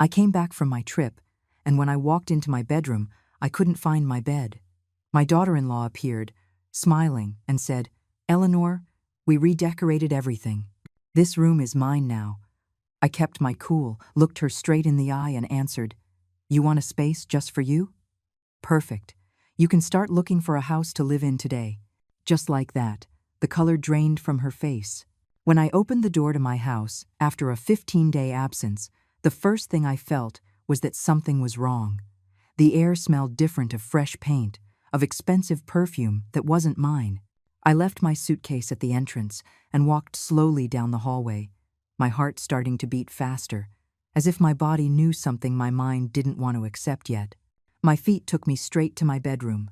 I came back from my trip, and when I walked into my bedroom, I couldn't find my bed. My daughter-in-law appeared, smiling, and said, "Eleanor, we redecorated everything. This room is mine now." I kept my cool, looked her straight in the eye, and answered, "You want a space just for you? Perfect. You can start looking for a house to live in today." Just like that, the color drained from her face. When I opened the door to my house, after a 15-day absence, the first thing I felt was that something was wrong. The air smelled different, of fresh paint, of expensive perfume that wasn't mine. I left my suitcase at the entrance and walked slowly down the hallway, my heart starting to beat faster, as if my body knew something my mind didn't want to accept yet. My feet took me straight to my bedroom.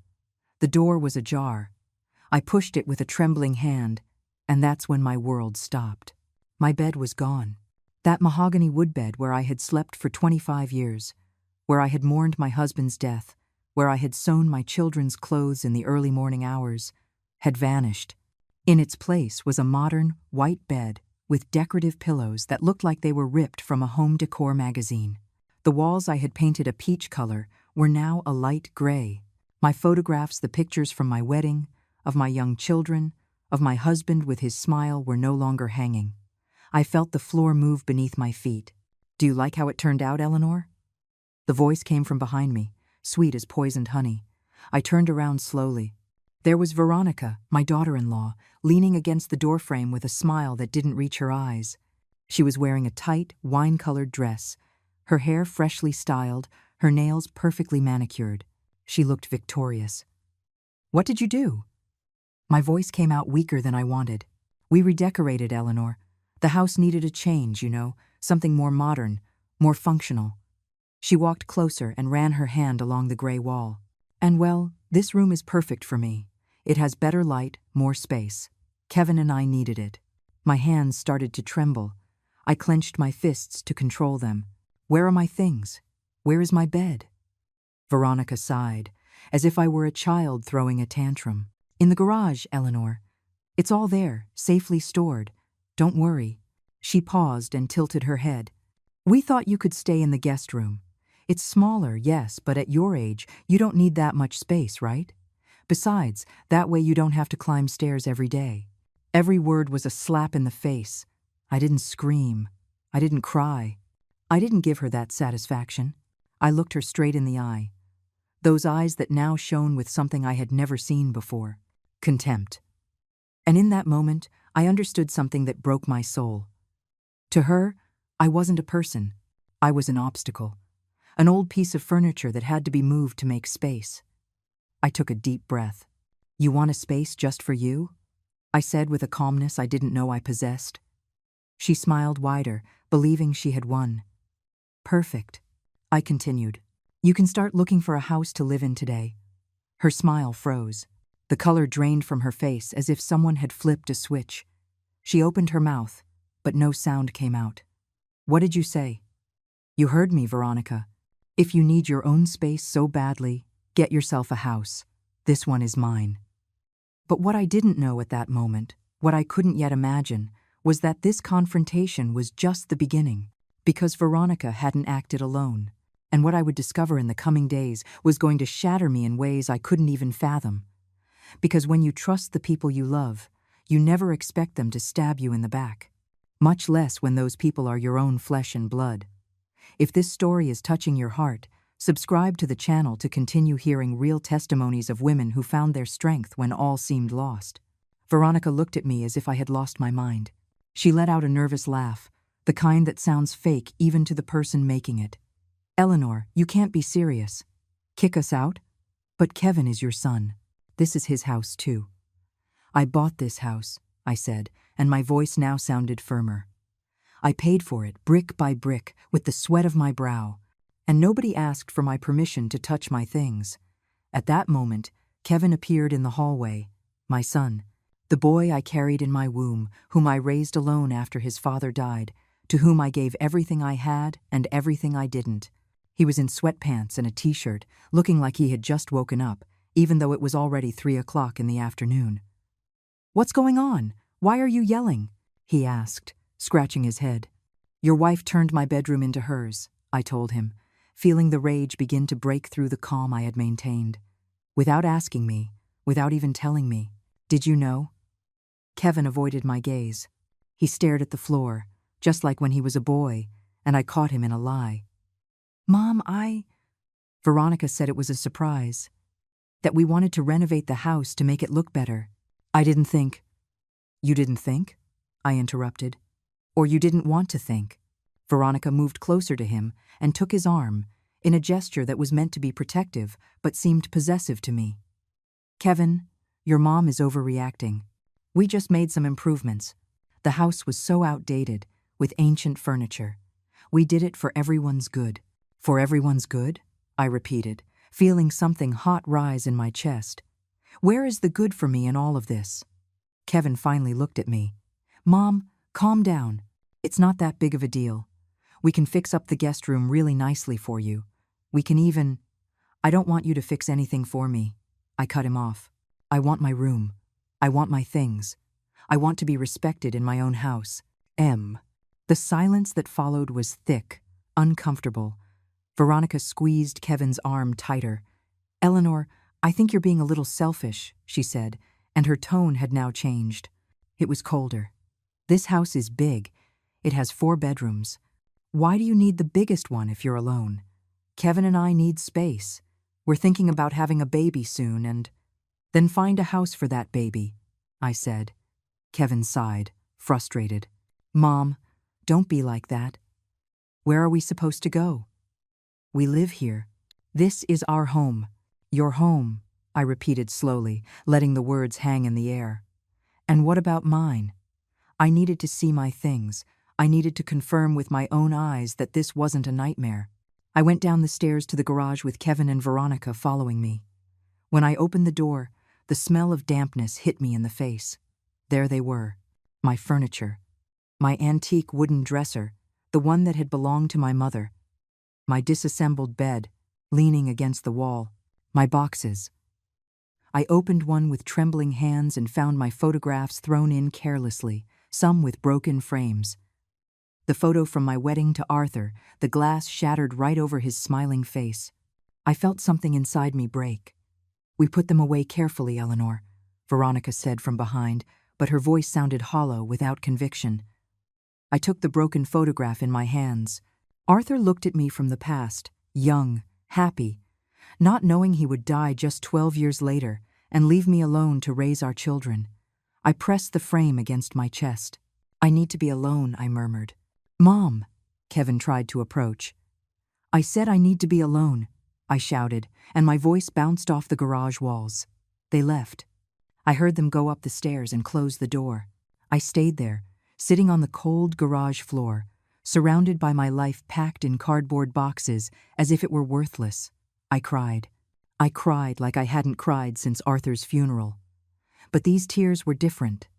The door was ajar. I pushed it with a trembling hand, and that's when my world stopped. My bed was gone. That mahogany woodbed where I had slept for 25 years, where I had mourned my husband's death, where I had sewn my children's clothes in the early morning hours, had vanished. In its place was a modern, white bed with decorative pillows that looked like they were ripped from a home decor magazine. The walls I had painted a peach color were now a light gray. My photographs, the pictures from my wedding, of my young children, of my husband with his smile, were no longer hanging. I felt the floor move beneath my feet. "Do you like how it turned out, Eleanor?" The voice came from behind me, sweet as poisoned honey. I turned around slowly. There was Veronica, my daughter-in-law, leaning against the doorframe with a smile that didn't reach her eyes. She was wearing a tight, wine-colored dress, her hair freshly styled, her nails perfectly manicured. She looked victorious. "What did you do?" My voice came out weaker than I wanted. "We redecorated, Eleanor. The house needed a change, something more modern, more functional." She walked closer and ran her hand along the gray wall. "And well, this room is perfect for me. It has better light, more space. Kevin and I needed it." My hands started to tremble. I clenched my fists to control them. "Where are my things? Where is my bed?" Veronica sighed, as if I were a child throwing a tantrum. "In the garage, Eleanor. It's all there, safely stored. Don't worry." She paused and tilted her head. "We thought you could stay in the guest room. It's smaller, yes, but at your age, you don't need that much space, right? Besides, that way you don't have to climb stairs every day." Every word was a slap in the face. I didn't scream. I didn't cry. I didn't give her that satisfaction. I looked her straight in the eye. Those eyes that now shone with something I had never seen before. Contempt. And in that moment, I understood something that broke my soul. To her, I wasn't a person. I was an obstacle. An old piece of furniture that had to be moved to make space. I took a deep breath. "You want a space just for you?" I said with a calmness I didn't know I possessed. She smiled wider, believing she had won. "Perfect," I continued. "You can start looking for a house to live in today." Her smile froze. The color drained from her face as if someone had flipped a switch. She opened her mouth, but no sound came out. "What did you say?" "You heard me, Veronica. If you need your own space so badly, get yourself a house. This one is mine." But what I didn't know at that moment, what I couldn't yet imagine, was that this confrontation was just the beginning, because Veronica hadn't acted alone, and what I would discover in the coming days was going to shatter me in ways I couldn't even fathom. Because when you trust the people you love, you never expect them to stab you in the back, much less when those people are your own flesh and blood. If this story is touching your heart, subscribe to the channel to continue hearing real testimonies of women who found their strength when all seemed lost. Veronica looked at me as if I had lost my mind. She let out a nervous laugh, the kind that sounds fake even to the person making it. "Eleanor, you can't be serious. Kick us out? But Kevin is your son. This is his house too." "I bought this house," I said, and my voice now sounded firmer. "I paid for it, brick by brick, with the sweat of my brow, and nobody asked for my permission to touch my things." At that moment, Kevin appeared in the hallway, my son, the boy I carried in my womb, whom I raised alone after his father died, to whom I gave everything I had and everything I didn't. He was in sweatpants and a t-shirt, looking like he had just woken up, even though it was already 3 o'clock in the afternoon. "What's going on? Why are you yelling?" he asked, scratching his head. "Your wife turned my bedroom into hers," I told him, feeling the rage begin to break through the calm I had maintained. Without asking me, without even telling me. Did you know? Kevin avoided my gaze. He stared at the floor, just like when he was a boy, and I caught him in a lie. Mom, Veronica said it was a surprise. That we wanted to renovate the house to make it look better. I didn't think. You didn't think? I interrupted. Or you didn't want to think. Veronica moved closer to him and took his arm, in a gesture that was meant to be protective but seemed possessive to me. Kevin, your mom is overreacting. We just made some improvements. The house was so outdated, with ancient furniture. We did it for everyone's good. For everyone's good? I repeated, feeling something hot rise in my chest. Where is the good for me in all of this? Kevin finally looked at me. Mom, calm down. It's not that big of a deal. We can fix up the guest room really nicely for you. We can even… I don't want you to fix anything for me. I cut him off. I want my room. I want my things. I want to be respected in my own house. The silence that followed was thick, uncomfortable. Veronica squeezed Kevin's arm tighter. Eleanor, I think you're being a little selfish, she said, and her tone had now changed. It was colder. This house is big. It has 4 bedrooms. Why do you need the biggest one if you're alone? Kevin and I need space. We're thinking about having a baby soon and… Then find a house for that baby, I said. Kevin sighed, frustrated. Mom, don't be like that. Where are we supposed to go? We live here. This is our home. Your home, I repeated slowly, letting the words hang in the air. And what about mine? I needed to see my things. I needed to confirm with my own eyes that this wasn't a nightmare. I went down the stairs to the garage with Kevin and Veronica following me. When I opened the door, the smell of dampness hit me in the face. There they were, my furniture, my antique wooden dresser, the one that had belonged to my mother, my disassembled bed, leaning against the wall, my boxes. I opened one with trembling hands and found my photographs thrown in carelessly, some with broken frames. The photo from my wedding to Arthur, the glass shattered right over his smiling face. I felt something inside me break. We put them away carefully, Eleanor, Veronica said from behind, but her voice sounded hollow without conviction. I took the broken photograph in my hands. Arthur looked at me from the past, young, happy, not knowing he would die just 12 years later and leave me alone to raise our children. I pressed the frame against my chest. I need to be alone, I murmured. Mom, Kevin tried to approach. I said I need to be alone, I shouted, and my voice bounced off the garage walls. They left. I heard them go up the stairs and close the door. I stayed there, sitting on the cold garage floor, surrounded by my life packed in cardboard boxes as if it were worthless. I cried. I cried like I hadn't cried since Arthur's funeral. But these tears were different.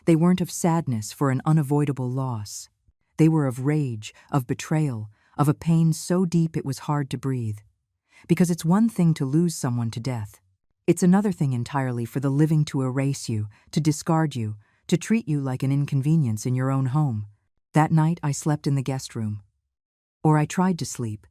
They weren't of sadness for an unavoidable loss. They were of rage, of betrayal, of a pain so deep it was hard to breathe. Because it's one thing to lose someone to death. It's another thing entirely for the living to erase you, to discard you, to treat you like an inconvenience in your own home. That night I slept in the guest room. Or I tried to sleep.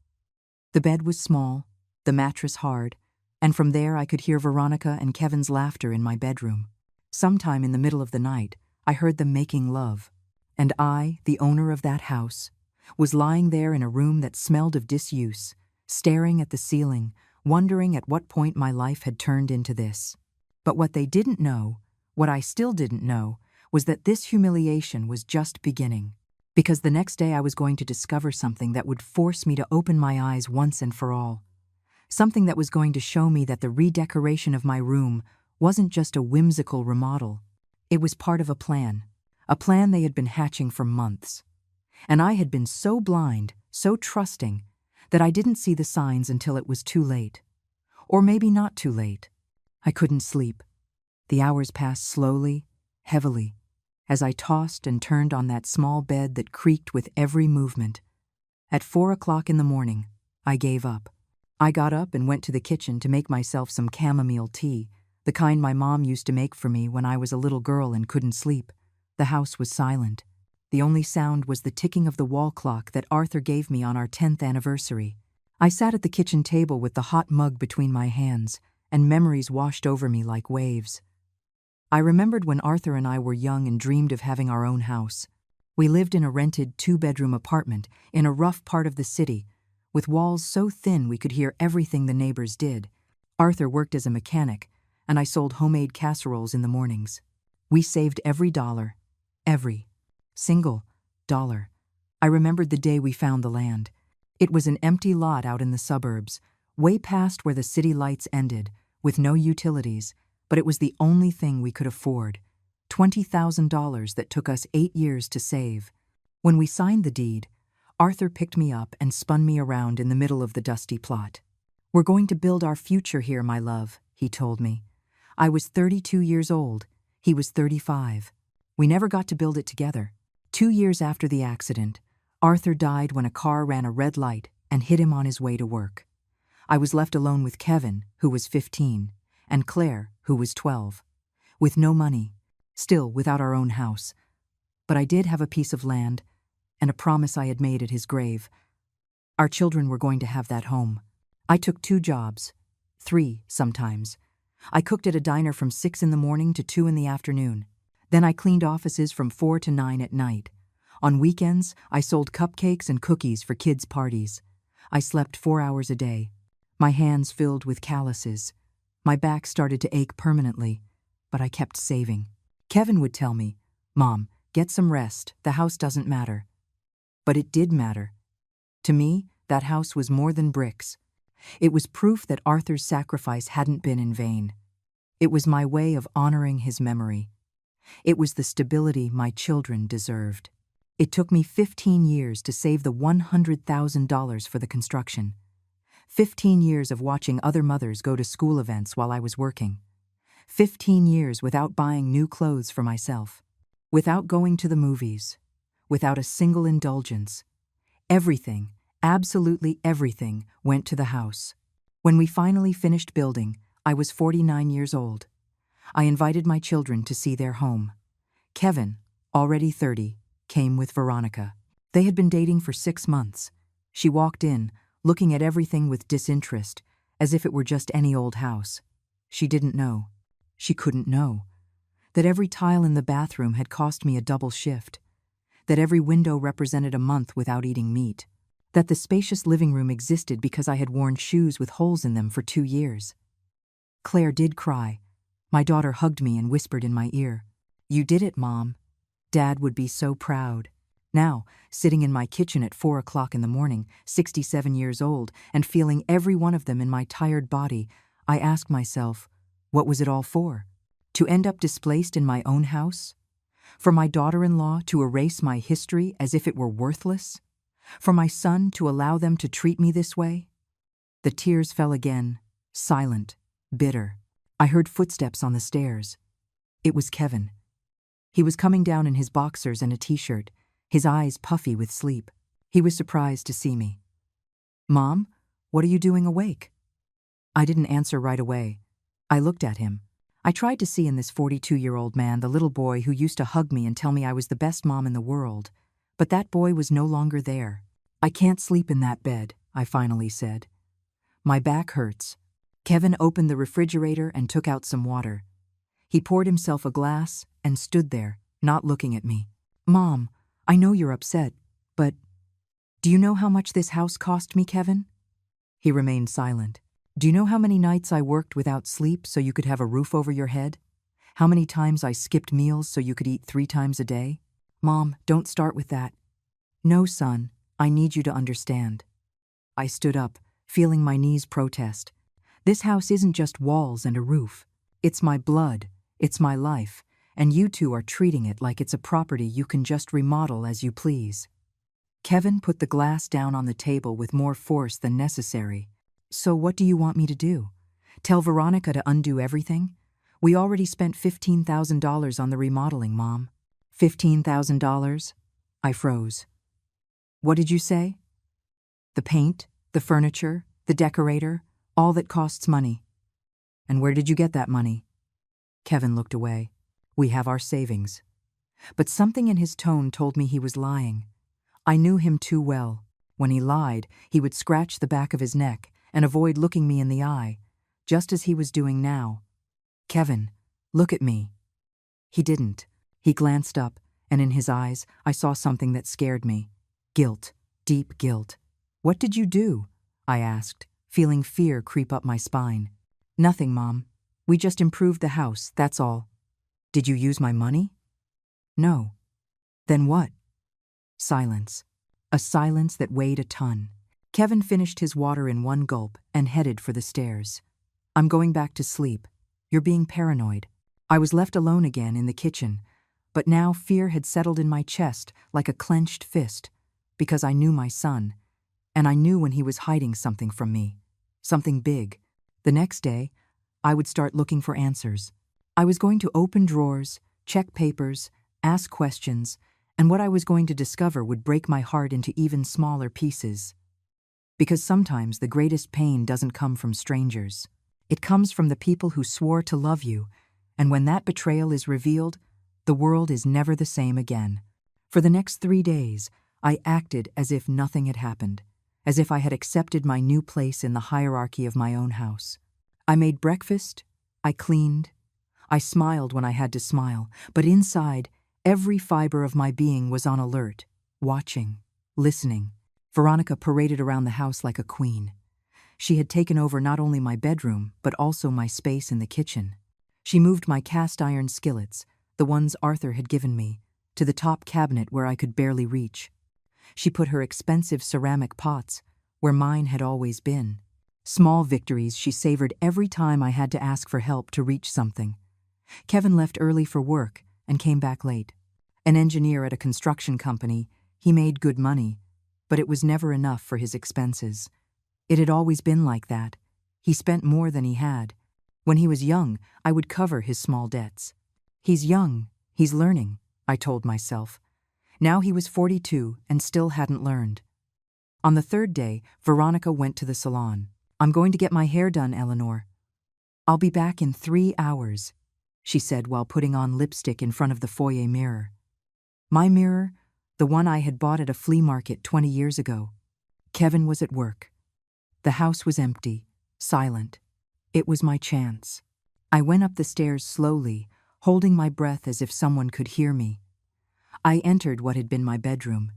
The bed was small, the mattress hard, and from there I could hear Veronica and Kevin's laughter in my bedroom. Sometime in the middle of the night, I heard them making love. And I, the owner of that house, was lying there in a room that smelled of disuse, staring at the ceiling, wondering at what point my life had turned into this. But what they didn't know, what I still didn't know, was that this humiliation was just beginning. Because the next day I was going to discover something that would force me to open my eyes once and for all. Something that was going to show me that the redecoration of my room wasn't just a whimsical remodel. It was part of a plan they had been hatching for months. And I had been so blind, so trusting, that I didn't see the signs until it was too late. Or maybe not too late. I couldn't sleep. The hours passed slowly, heavily, as I tossed and turned on that small bed that creaked with every movement. At 4 o'clock in the morning, I gave up. I got up and went to the kitchen to make myself some chamomile tea, the kind my mom used to make for me when I was a little girl and couldn't sleep. The house was silent. The only sound was the ticking of the wall clock that Arthur gave me on our 10th anniversary. I sat at the kitchen table with the hot mug between my hands, and memories washed over me like waves. I remembered when Arthur and I were young and dreamed of having our own house. We lived in a rented 2-bedroom apartment in a rough part of the city, with walls so thin we could hear everything the neighbors did. Arthur worked as a mechanic, and I sold homemade casseroles in the mornings. We saved every dollar, every single dollar. I remembered the day we found the land. It was an empty lot out in the suburbs, way past where the city lights ended, with no utilities, but it was the only thing we could afford. $20,000 that took us 8 years to save. When we signed the deed, Arthur picked me up and spun me around in the middle of the dusty plot. "We're going to build our future here, my love," he told me. I was 32 years old. He was 35. We never got to build it together. 2 years after the accident, Arthur died when a car ran a red light and hit him on his way to work. I was left alone with Kevin, who was 15, and Claire, who was 12. With no money, still without our own house. But I did have a piece of land and a promise I had made at his grave. Our children were going to have that home. I took 2 jobs, 3 sometimes. I cooked at a diner from 6 in the morning to 2 in the afternoon. Then I cleaned offices from 4 to 9 at night. On weekends, I sold cupcakes and cookies for kids' parties. I slept 4 hours a day. My hands filled with calluses. My back started to ache permanently, but I kept saving. Kevin would tell me, "Mom, get some rest, the house doesn't matter." But it did matter. To me, that house was more than bricks. It was proof that Arthur's sacrifice hadn't been in vain. It was my way of honoring his memory. It was the stability my children deserved. It took me 15 years to save the $100,000 for the construction. 15 years of watching other mothers go to school events while I was working. 15 years without buying new clothes for myself. Without going to the movies. Without a single indulgence. Everything, absolutely everything, went to the house. When we finally finished building, I was 49 years old. I invited my children to see their home. Kevin, already 30, came with Veronica. They had been dating for 6 months. She walked in, looking at everything with disinterest, as if it were just any old house. She didn't know. She couldn't know. That every tile in the bathroom had cost me a double shift. That every window represented a month without eating meat. That the spacious living room existed because I had worn shoes with holes in them for 2 years. Claire did cry. My daughter hugged me and whispered in my ear, "You did it, Mom. Dad would be so proud." Now, sitting in my kitchen at 4 o'clock in the morning, 67 years old, and feeling every one of them in my tired body, I ask myself, what was it all for? To end up displaced in my own house? For my daughter-in-law to erase my history as if it were worthless? For my son to allow them to treat me this way? The tears fell again, silent, bitter. I heard footsteps on the stairs. It was Kevin. He was coming down in his boxers and a t-shirt, his eyes puffy with sleep. He was surprised to see me. "Mom, what are you doing awake?" I didn't answer right away. I looked at him. I tried to see in this 42-year-old man the little boy who used to hug me and tell me I was the best mom in the world. But that boy was no longer there. "I can't sleep in that bed," I finally said. "My back hurts." Kevin opened the refrigerator and took out some water. He poured himself a glass and stood there, not looking at me. "Mom, I know you're upset, but do you know how much this house cost me, Kevin?" He remained silent. "Do you know how many nights I worked without sleep so you could have a roof over your head? How many times I skipped meals so you could eat 3 times a day?" "Mom, don't start with that." "No, son, I need you to understand." I stood up, feeling my knees protest. This house isn't just walls and a roof. It's my blood, it's my life, and you two are treating it like it's a property you can just remodel as you please. Kevin put the glass down on the table with more force than necessary. "So what do you want me to do? Tell Veronica to undo everything? We already spent $15,000 on the remodeling, Mom." $15,000? I froze. "What did you say?" "The paint, the furniture, the decorator, all that costs money." "And where did you get that money?" Kevin looked away. "We have our savings." But something in his tone told me he was lying. I knew him too well. When he lied, he would scratch the back of his neck and avoid looking me in the eye, just as he was doing now. "Kevin, look at me." He didn't. He glanced up, and in his eyes, I saw something that scared me. Guilt, deep guilt. "What did you do?" I asked, feeling fear creep up my spine. "Nothing, Mom. We just improved the house, that's all." "Did you use my money?" "No." "Then what?" Silence. A silence that weighed a ton. Kevin finished his water in one gulp and headed for the stairs. "I'm going back to sleep. You're being paranoid." I was left alone again in the kitchen, but now fear had settled in my chest like a clenched fist, because I knew my son, and I knew when he was hiding something from me. Something big. The next day, I would start looking for answers. I was going to open drawers, check papers, ask questions, and what I was going to discover would break my heart into even smaller pieces. Because sometimes the greatest pain doesn't come from strangers. It comes from the people who swore to love you, and when that betrayal is revealed, the world is never the same again. For the next 3 days, I acted as if nothing had happened, as if I had accepted my new place in the hierarchy of my own house. I made breakfast, I cleaned, I smiled when I had to smile, but inside, every fiber of my being was on alert, watching, listening. Veronica paraded around the house like a queen. She had taken over not only my bedroom, but also my space in the kitchen. She moved my cast-iron skillets, the ones Arthur had given me, to the top cabinet where I could barely reach. She put her expensive ceramic pots where mine had always been. Small victories she savored every time I had to ask for help to reach something. Kevin left early for work and came back late. An engineer at a construction company, he made good money, but it was never enough for his expenses. It had always been like that. He spent more than he had. When he was young, I would cover his small debts. He's young, he's learning, I told myself. Now he was 42 and still hadn't learned. On the third day, Veronica went to the salon. "I'm going to get my hair done, Eleanor." "I'll be back in 3 hours," she said while putting on lipstick in front of the foyer mirror. My mirror, the one I had bought at a flea market 20 years ago. Kevin was at work. The house was empty, silent. It was my chance. I went up the stairs slowly, holding my breath as if someone could hear me. I entered what had been my bedroom.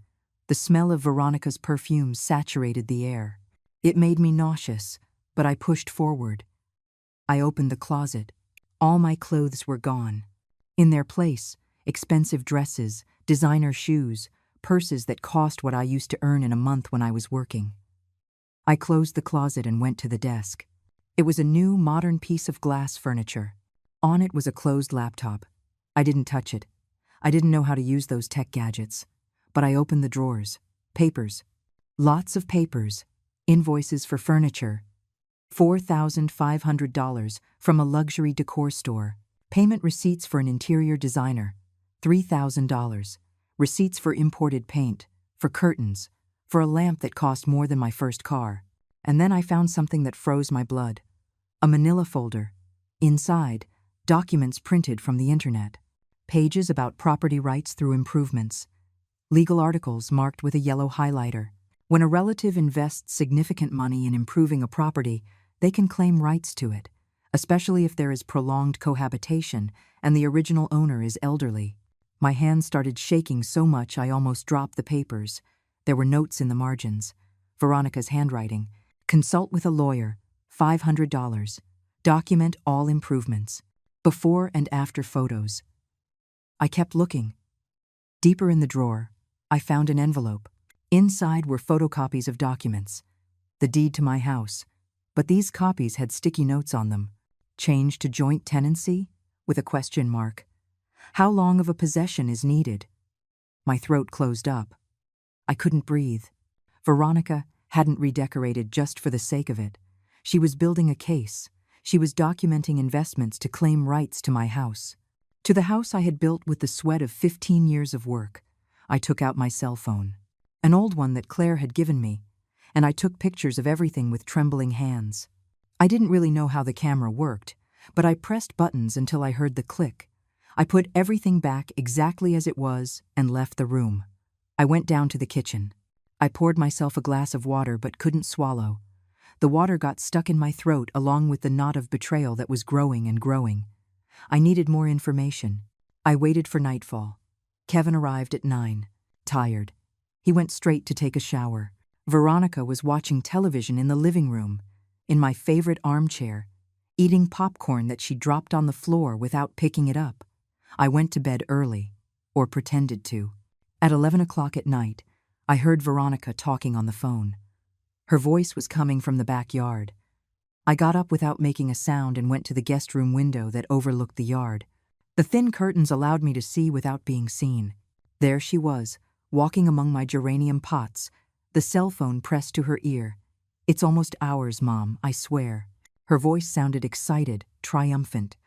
The smell of Veronica's perfume saturated the air. It made me nauseous, but I pushed forward. I opened the closet. All my clothes were gone. In their place, expensive dresses, designer shoes, purses that cost what I used to earn in a month when I was working. I closed the closet and went to the desk. It was a new, modern piece of glass furniture. On it was a closed laptop. I didn't touch it. I didn't know how to use those tech gadgets. But I opened the drawers. Papers. Lots of papers. Invoices for furniture. $4,500 from a luxury decor store. Payment receipts for an interior designer. $3,000. Receipts for imported paint, for curtains, for a lamp that cost more than my first car. And then I found something that froze my blood. A manila folder. Inside, documents printed from the internet. Pages about property rights through improvements. Legal articles marked with a yellow highlighter. When a relative invests significant money in improving a property, they can claim rights to it, especially if there is prolonged cohabitation and the original owner is elderly. My hands started shaking so much I almost dropped the papers. There were notes in the margins. Veronica's handwriting. Consult with a lawyer. $500. Document all improvements. Before and after photos. I kept looking. Deeper in the drawer, I found an envelope. Inside were photocopies of documents. The deed to my house. But these copies had sticky notes on them. Change to joint tenancy? With a question mark. How long of a possession is needed? My throat closed up. I couldn't breathe. Veronica hadn't redecorated just for the sake of it. She was building a case. She was documenting investments to claim rights to my house. To the house I had built with the sweat of 15 years of work. I took out my cell phone. An old one that Claire had given me, and I took pictures of everything with trembling hands. I didn't really know how the camera worked, but I pressed buttons until I heard the click. I put everything back exactly as it was and left the room. I went down to the kitchen. I poured myself a glass of water but couldn't swallow. The water got stuck in my throat along with the knot of betrayal that was growing and growing. I needed more information. I waited for nightfall. Kevin arrived at 9, tired. He went straight to take a shower. Veronica was watching television in the living room, in my favorite armchair, eating popcorn that she dropped on the floor without picking it up. I went to bed early, or pretended to. At 11 o'clock at night, I heard Veronica talking on the phone. Her voice was coming from the backyard. I got up without making a sound and went to the guest room window that overlooked the yard. The thin curtains allowed me to see without being seen. There she was, walking among my geranium pots, the cell phone pressed to her ear. "It's almost ours, Mom, I swear." Her voice sounded excited, triumphant.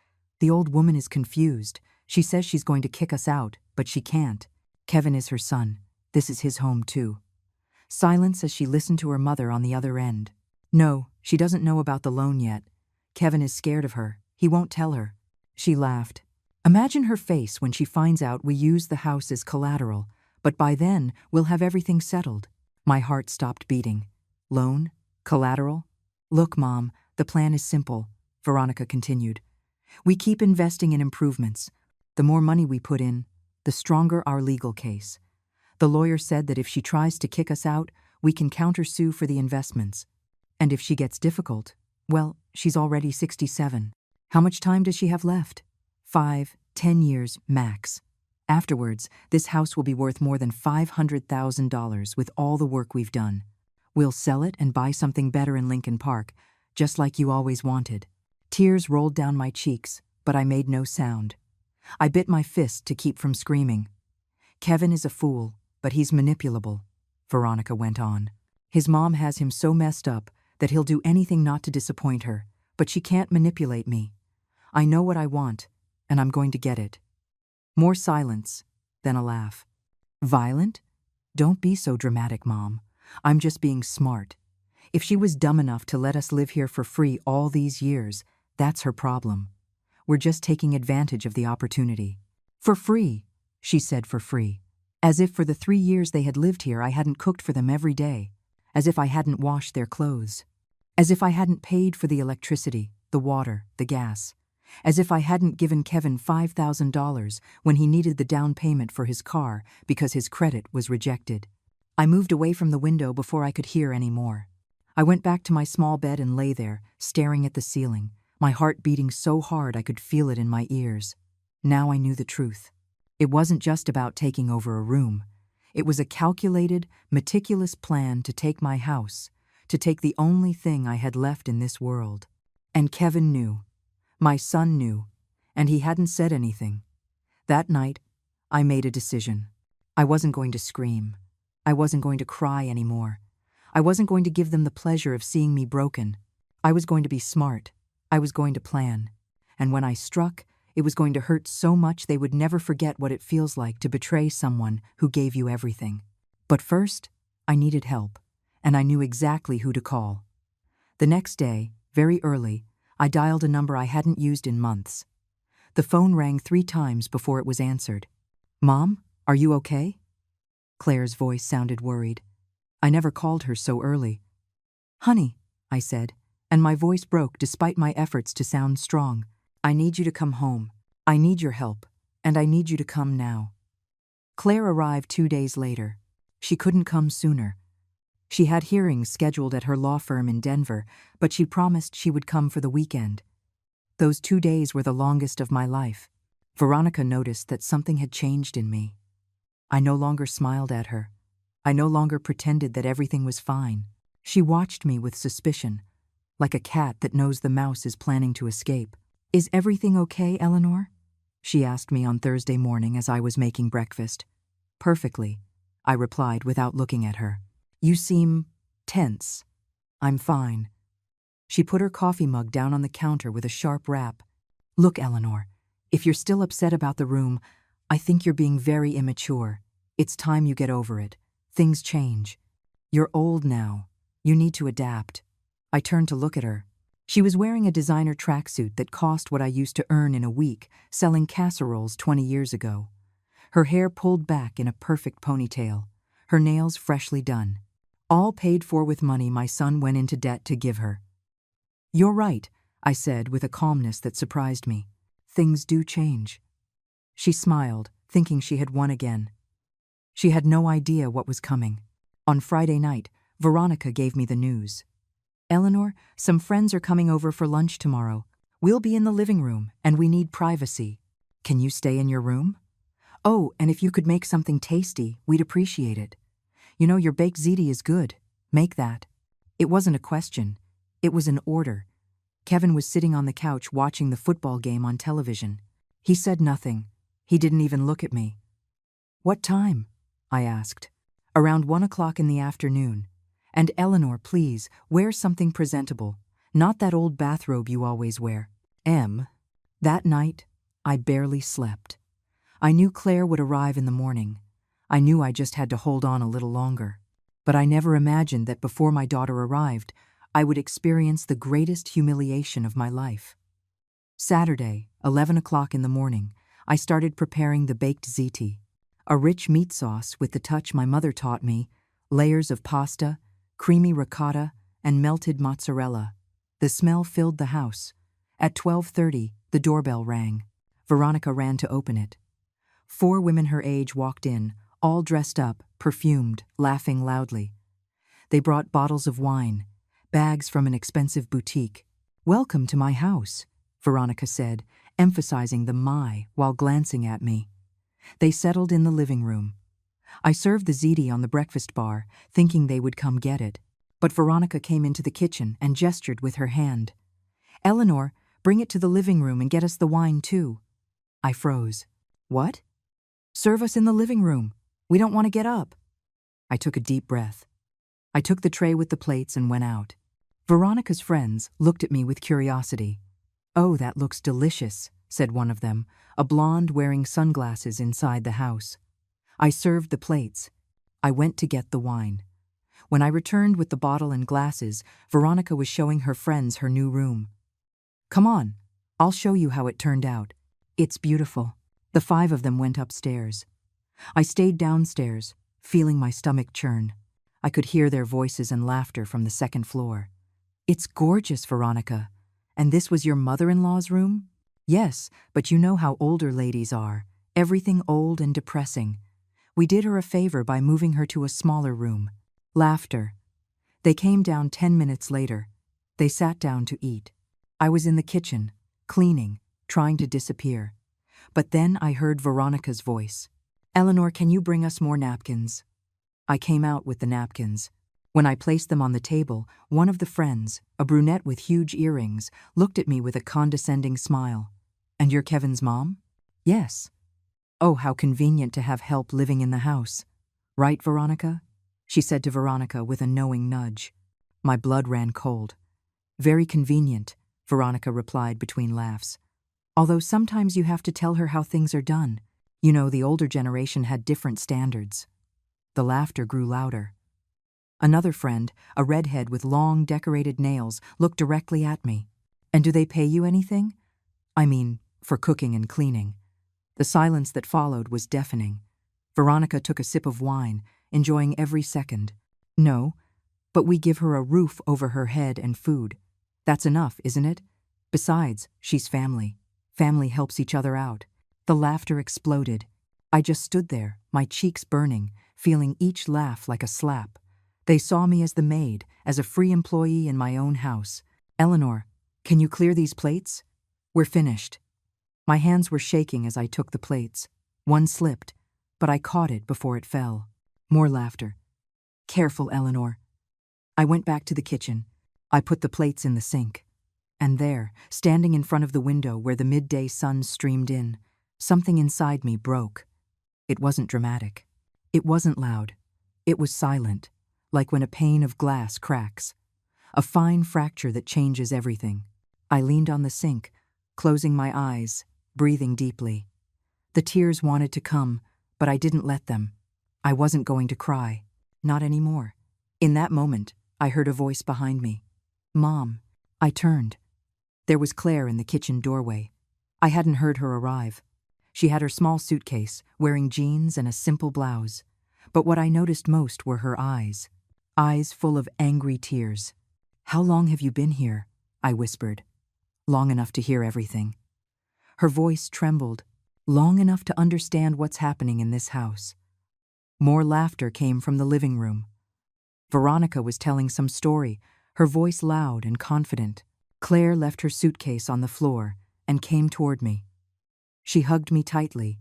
"The old woman is confused. She says she's going to kick us out, but she can't. Kevin is her son. This is his home, too." Silence as she listened to her mother on the other end. "No, she doesn't know about the loan yet. Kevin is scared of her. He won't tell her." She laughed. "Imagine her face when she finds out we use the house as collateral, but by then we'll have everything settled." My heart stopped beating. "Loan? Collateral? Look, Mom, the plan is simple," Veronica continued. "We keep investing in improvements. The more money we put in, the stronger our legal case. The lawyer said that if she tries to kick us out, we can countersue for the investments. And if she gets difficult, well, she's already 67. How much time does she have left? 5, 10 years max. Afterwards, this house will be worth more than $500,000 with all the work we've done. We'll sell it and buy something better in Lincoln Park, just like you always wanted." Tears rolled down my cheeks, but I made no sound. I bit my fist to keep from screaming. "Kevin is a fool, but he's manipulable," Veronica went on. "His mom has him so messed up that he'll do anything not to disappoint her, but she can't manipulate me. I know what I want, and I'm going to get it." More silence, then a laugh. "Violent? Don't be so dramatic, Mom. I'm just being smart. If she was dumb enough to let us live here for free all these years, that's her problem. We're just taking advantage of the opportunity." "For free," she said, "for free. As if for the 3 years they had lived here I hadn't cooked for them every day. As if I hadn't washed their clothes. As if I hadn't paid for the electricity, the water, the gas. As if I hadn't given Kevin $5,000 when he needed the down payment for his car because his credit was rejected." I moved away from the window before I could hear any more. I went back to my small bed and lay there, staring at the ceiling, my heart beating so hard I could feel it in my ears. Now I knew the truth. It wasn't just about taking over a room. It was a calculated, meticulous plan to take my house, to take the only thing I had left in this world. And Kevin knew. My son knew, and he hadn't said anything. That night, I made a decision. I wasn't going to scream. I wasn't going to cry anymore. I wasn't going to give them the pleasure of seeing me broken. I was going to be smart. I was going to plan. And when I struck, it was going to hurt so much they would never forget what it feels like to betray someone who gave you everything. But first, I needed help, and I knew exactly who to call. The next day, very early, I dialed a number I hadn't used in months. The phone rang 3 times before it was answered. "Mom, are you okay?" Claire's voice sounded worried. I never called her so early. "Honey," I said, and my voice broke despite my efforts to sound strong. "I need you to come home. I need your help, and I need you to come now." Claire arrived 2 days later. She couldn't come sooner. She had hearings scheduled at her law firm in Denver, but she promised she would come for the weekend. Those 2 days were the longest of my life. Veronica noticed that something had changed in me. I no longer smiled at her. I no longer pretended that everything was fine. She watched me with suspicion, like a cat that knows the mouse is planning to escape. "Is everything okay, Eleanor?" she asked me on Thursday morning as I was making breakfast. "Perfectly," I replied without looking at her. "You seem tense." "I'm fine." She put her coffee mug down on the counter with a sharp rap. "Look, Eleanor, if you're still upset about the room, I think you're being very immature. It's time you get over it. Things change. You're old now. You need to adapt." I turned to look at her. She was wearing a designer tracksuit that cost what I used to earn in a week selling casseroles 20 years ago. Her hair pulled back in a perfect ponytail, her nails freshly done. All paid for with money my son went into debt to give her. "You're right," I said with a calmness that surprised me. "Things do change." She smiled, thinking she had won again. She had no idea what was coming. On Friday night, Veronica gave me the news. "Eleanor, some friends are coming over for lunch tomorrow. We'll be in the living room, and we need privacy. Can you stay in your room? Oh, and if you could make something tasty, we'd appreciate it. You know, your baked ziti is good. Make that." It wasn't a question. It was an order. Kevin was sitting on the couch watching the football game on television. He said nothing. He didn't even look at me. "What time?" I asked. "Around 1 o'clock in the afternoon. And Eleanor, please, wear something presentable. Not that old bathrobe you always wear." That night, I barely slept. I knew Claire would arrive in the morning. I knew I just had to hold on a little longer. But I never imagined that before my daughter arrived, I would experience the greatest humiliation of my life. Saturday, 11 o'clock in the morning, I started preparing the baked ziti, a rich meat sauce with the touch my mother taught me, layers of pasta, creamy ricotta, and melted mozzarella. The smell filled the house. At 12:30, the doorbell rang. Veronica ran to open it. 4 women her age walked in, all dressed up, perfumed, laughing loudly. They brought bottles of wine, bags from an expensive boutique. "Welcome to my house," Veronica said, emphasizing the "my" while glancing at me. They settled in the living room. I served the ziti on the breakfast bar, thinking they would come get it. But Veronica came into the kitchen and gestured with her hand. "Eleanor, bring it to the living room and get us the wine too." I froze. "What?" "Serve us in the living room. We don't want to get up." I took a deep breath. I took the tray with the plates and went out. Veronica's friends looked at me with curiosity. "Oh, that looks delicious," said one of them, a blonde wearing sunglasses inside the house. I served the plates. I went to get the wine. When I returned with the bottle and glasses, Veronica was showing her friends her new room. "Come on, I'll show you how it turned out. It's beautiful." The 5 of them went upstairs. I stayed downstairs, feeling my stomach churn. I could hear their voices and laughter from the second floor. "It's gorgeous, Veronica. And this was your mother-in-law's room?" "Yes, but you know how older ladies are. Everything old and depressing. We did her a favor by moving her to a smaller room." Laughter. They came down 10 minutes later. They sat down to eat. I was in the kitchen, cleaning, trying to disappear. But then I heard Veronica's voice. "Eleanor, can you bring us more napkins?" I came out with the napkins. When I placed them on the table, one of the friends, a brunette with huge earrings, looked at me with a condescending smile. "And you're Kevin's mom?" "Yes." "Oh, how convenient to have help living in the house. Right, Veronica?" she said to Veronica with a knowing nudge. My blood ran cold. "Very convenient," Veronica replied between laughs. "Although sometimes you have to tell her how things are done. You know, the older generation had different standards." The laughter grew louder. Another friend, a redhead with long, decorated nails, looked directly at me. "And do they pay you anything?" "I mean, for cooking and cleaning." The silence that followed was deafening. Veronica took a sip of wine, enjoying every second. "No, but we give her a roof over her head and food. That's enough, isn't it? Besides, she's family. Family helps each other out." The laughter exploded. I just stood there, my cheeks burning, feeling each laugh like a slap. They saw me as the maid, as a free employee in my own house. "Eleanor, can you clear these plates? We're finished." My hands were shaking as I took the plates. One slipped, but I caught it before it fell. More laughter. "Careful, Eleanor." I went back to the kitchen. I put the plates in the sink. And there, standing in front of the window where the midday sun streamed in, something inside me broke. It wasn't dramatic. It wasn't loud. It was silent, like when a pane of glass cracks. A fine fracture that changes everything. I leaned on the sink, closing my eyes, breathing deeply. The tears wanted to come, but I didn't let them. I wasn't going to cry. Not anymore. In that moment, I heard a voice behind me. "Mom, I turned. There was Claire in the kitchen doorway. I hadn't heard her arrive. She had her small suitcase, wearing jeans and a simple blouse. But what I noticed most were her eyes. Eyes full of angry tears. "How long have you been here?" I whispered. "Long enough to hear everything." Her voice trembled. "Long enough to understand what's happening in this house." More laughter came from the living room. Veronica was telling some story, her voice loud and confident. Claire left her suitcase on the floor and came toward me. She hugged me tightly,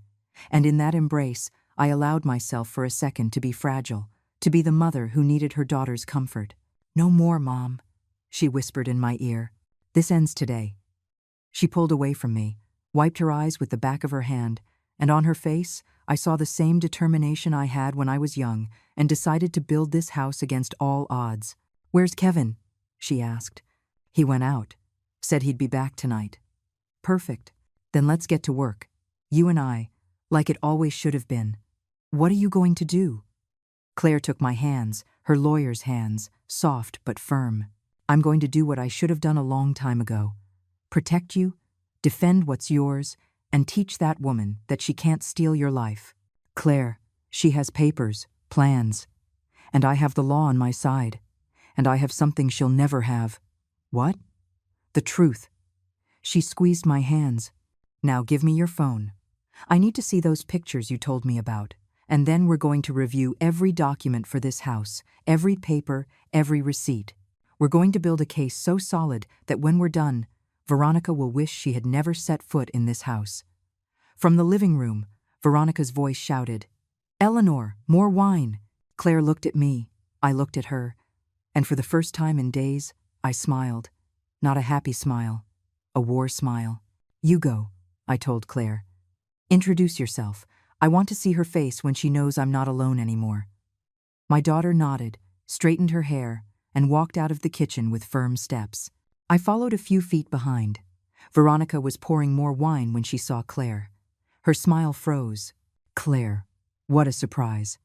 and in that embrace, I allowed myself for a second to be fragile, to be the mother who needed her daughter's comfort. "No more, Mom," she whispered in my ear. "This ends today." She pulled away from me, wiped her eyes with the back of her hand, and on her face, I saw the same determination I had when I was young and decided to build this house against all odds. "Where's Kevin?" she asked. "He went out. Said he'd be back tonight." "Perfect. Then let's get to work. You and I, like it always should have been." "What are you going to do?" Claire took my hands, her lawyer's hands, soft but firm. "I'm going to do what I should have done a long time ago. Protect you, defend what's yours, and teach that woman that she can't steal your life. Claire, she has papers, plans. And I have the law on my side. And I have something she'll never have." "What?" "The truth." She squeezed my hands. "Now give me your phone. I need to see those pictures you told me about. And then we're going to review every document for this house, every paper, every receipt. We're going to build a case so solid that when we're done, Veronica will wish she had never set foot in this house." From the living room, Veronica's voice shouted, "Eleanor, more wine." Claire looked at me. I looked at her. And for the first time in days, I smiled. Not a happy smile, a war smile. "You go," I told Claire. "Introduce yourself. I want to see her face when she knows I'm not alone anymore." My daughter nodded, straightened her hair, and walked out of the kitchen with firm steps. I followed a few feet behind. Veronica was pouring more wine when she saw Claire. Her smile froze. "Claire, what a surprise."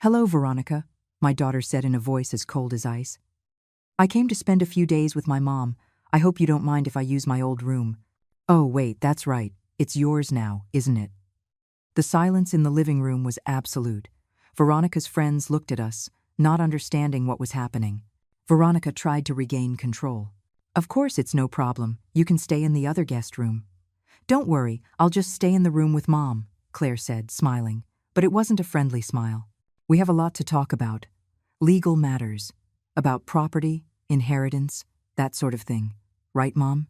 "Hello, Veronica," my daughter said in a voice as cold as ice. "I came to spend a few days with my mom. I hope you don't mind if I use my old room." "Oh, wait, that's right. It's yours now, isn't it?" The silence in the living room was absolute. Veronica's friends looked at us, not understanding what was happening. Veronica tried to regain control. "Of course it's no problem. You can stay in the other guest room." "Don't worry, I'll just stay in the room with Mom," Claire said, smiling. But it wasn't a friendly smile. "We have a lot to talk about. Legal matters. About property, inheritance, that sort of thing. Right, Mom?"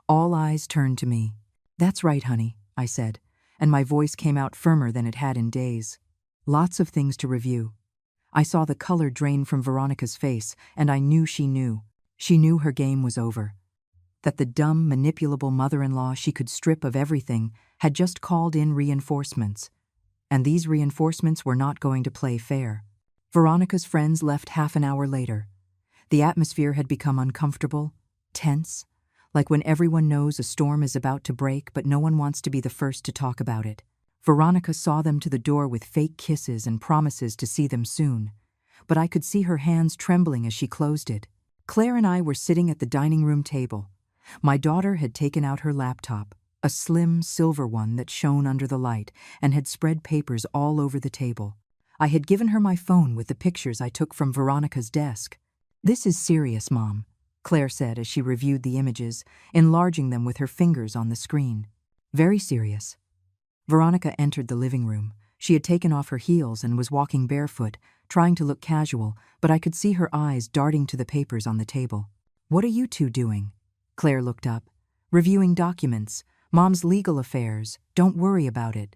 All eyes turned to me. "That's right, honey," I said, and my voice came out firmer than it had in days. Lots of things to review. I saw the color drain from Veronica's face, and I knew she knew. She knew her game was over. That the dumb, manipulable mother-in-law she could strip of everything had just called in reinforcements. And these reinforcements were not going to play fair. Veronica's friends left half an hour later. The atmosphere had become uncomfortable, tense, like when everyone knows a storm is about to break but no one wants to be the first to talk about it. Veronica saw them to the door with fake kisses and promises to see them soon. But I could see her hands trembling as she closed it. Claire and I were sitting at the dining room table. My daughter had taken out her laptop, a slim silver one that shone under the light, and had spread papers all over the table. I had given her my phone with the pictures I took from Veronica's desk. "This is serious, Mom," Claire said as she reviewed the images, enlarging them with her fingers on the screen. "Very serious." Veronica entered the living room. She had taken off her heels and was walking barefoot, trying to look casual, but I could see her eyes darting to the papers on the table. "What are you two doing?" Claire looked up. "Reviewing documents. Mom's legal affairs. Don't worry about it."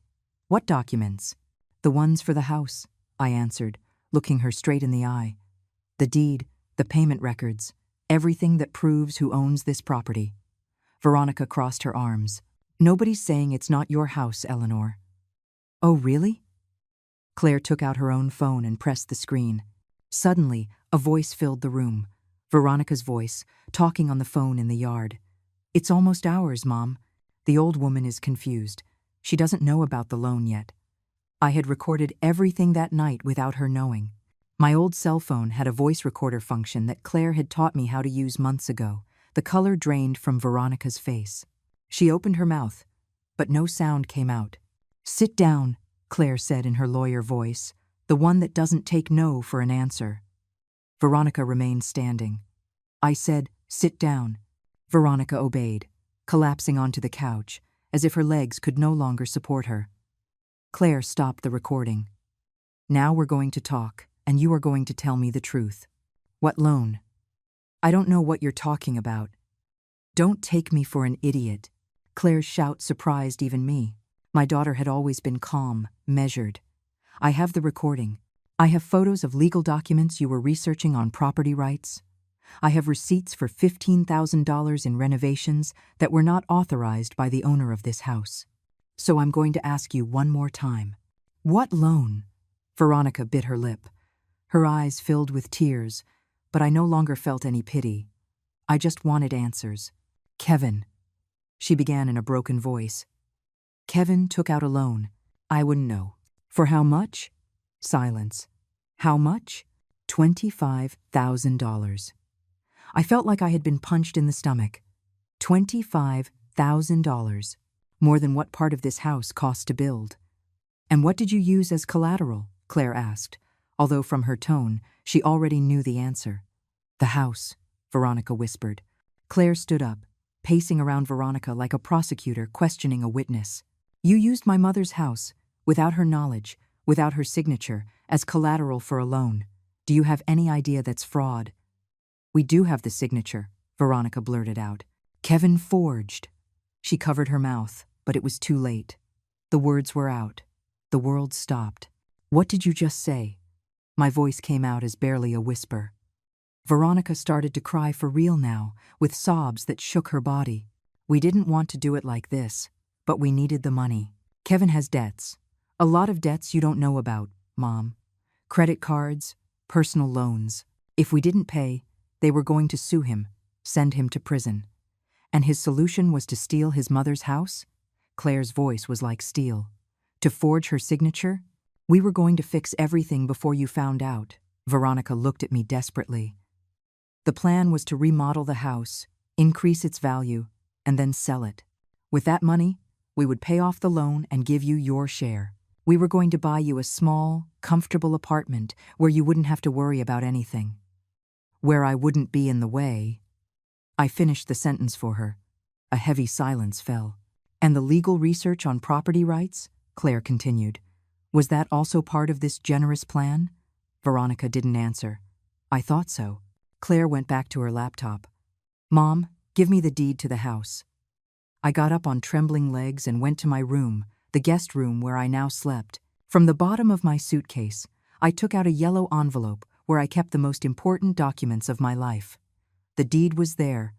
"What documents?" "The ones for the house," I answered, looking her straight in the eye. "The deed, the payment records, everything that proves who owns this property." Veronica crossed her arms. "Nobody's saying it's not your house, Eleanor." "Oh, really?" Claire took out her own phone and pressed the screen. Suddenly, a voice filled the room. Veronica's voice, talking on the phone in the yard. "It's almost ours, Mom. The old woman is confused. She doesn't know about the loan yet. I had recorded everything that night without her knowing. My old cell phone had a voice recorder function that Claire had taught me how to use months ago. The color drained from Veronica's face. She opened her mouth, but no sound came out. "Sit down," Claire said in her lawyer voice, the one that doesn't take no for an answer. Veronica remained standing. I said, "Sit down." Veronica obeyed, collapsing onto the couch, as if her legs could no longer support her. Claire stopped the recording. "Now we're going to talk, and you are going to tell me the truth." "What loan?" "I don't know what you're talking about." "Don't take me for an idiot." Claire's shout surprised even me. My daughter had always been calm, measured. "I have the recording. I have photos of legal documents you were researching on property rights. I have receipts for $15,000 in renovations that were not authorized by the owner of this house. So I'm going to ask you one more time. What loan?" Veronica bit her lip. Her eyes filled with tears, but I no longer felt any pity. I just wanted answers. "Kevin," she began in a broken voice. "Kevin took out a loan. I wouldn't know." "For how much?" Silence. "How much?" $25,000. I felt like I had been punched in the stomach. $25,000. More than what part of this house cost to build. "And what did you use as collateral?" Claire asked, although from her tone, she already knew the answer. "The house," Veronica whispered. Claire stood up, pacing around Veronica like a prosecutor questioning a witness. "You used my mother's house, without her knowledge, without her signature, as collateral for a loan. Do you have any idea that's fraud?" "We do have the signature," Veronica blurted out. "Kevin forged." She covered her mouth, but it was too late. The words were out. The world stopped. "What did you just say?" My voice came out as barely a whisper. Veronica started to cry for real now, with sobs that shook her body. "We didn't want to do it like this, but we needed the money. Kevin has debts. A lot of debts you don't know about, Mom. Credit cards, personal loans. If we didn't pay, they were going to sue him, send him to prison. And his solution was to steal his mother's house?" Claire's voice was like steel. "To forge her signature? We were going to fix everything before you found out." Veronica looked at me desperately. "The plan was to remodel the house, increase its value, and then sell it. With that money, we would pay off the loan and give you your share. We were going to buy you a small, comfortable apartment where you wouldn't have to worry about anything. Where I wouldn't be in the way." I finished the sentence for her. A heavy silence fell. "And the legal research on property rights?" Claire continued. "Was that also part of this generous plan?" Veronica didn't answer. "I thought so." Claire went back to her laptop. "Mom, give me the deed to the house." I got up on trembling legs and went to my room, the guest room where I now slept. From the bottom of my suitcase, I took out a yellow envelope where I kept the most important documents of my life. The deed was there,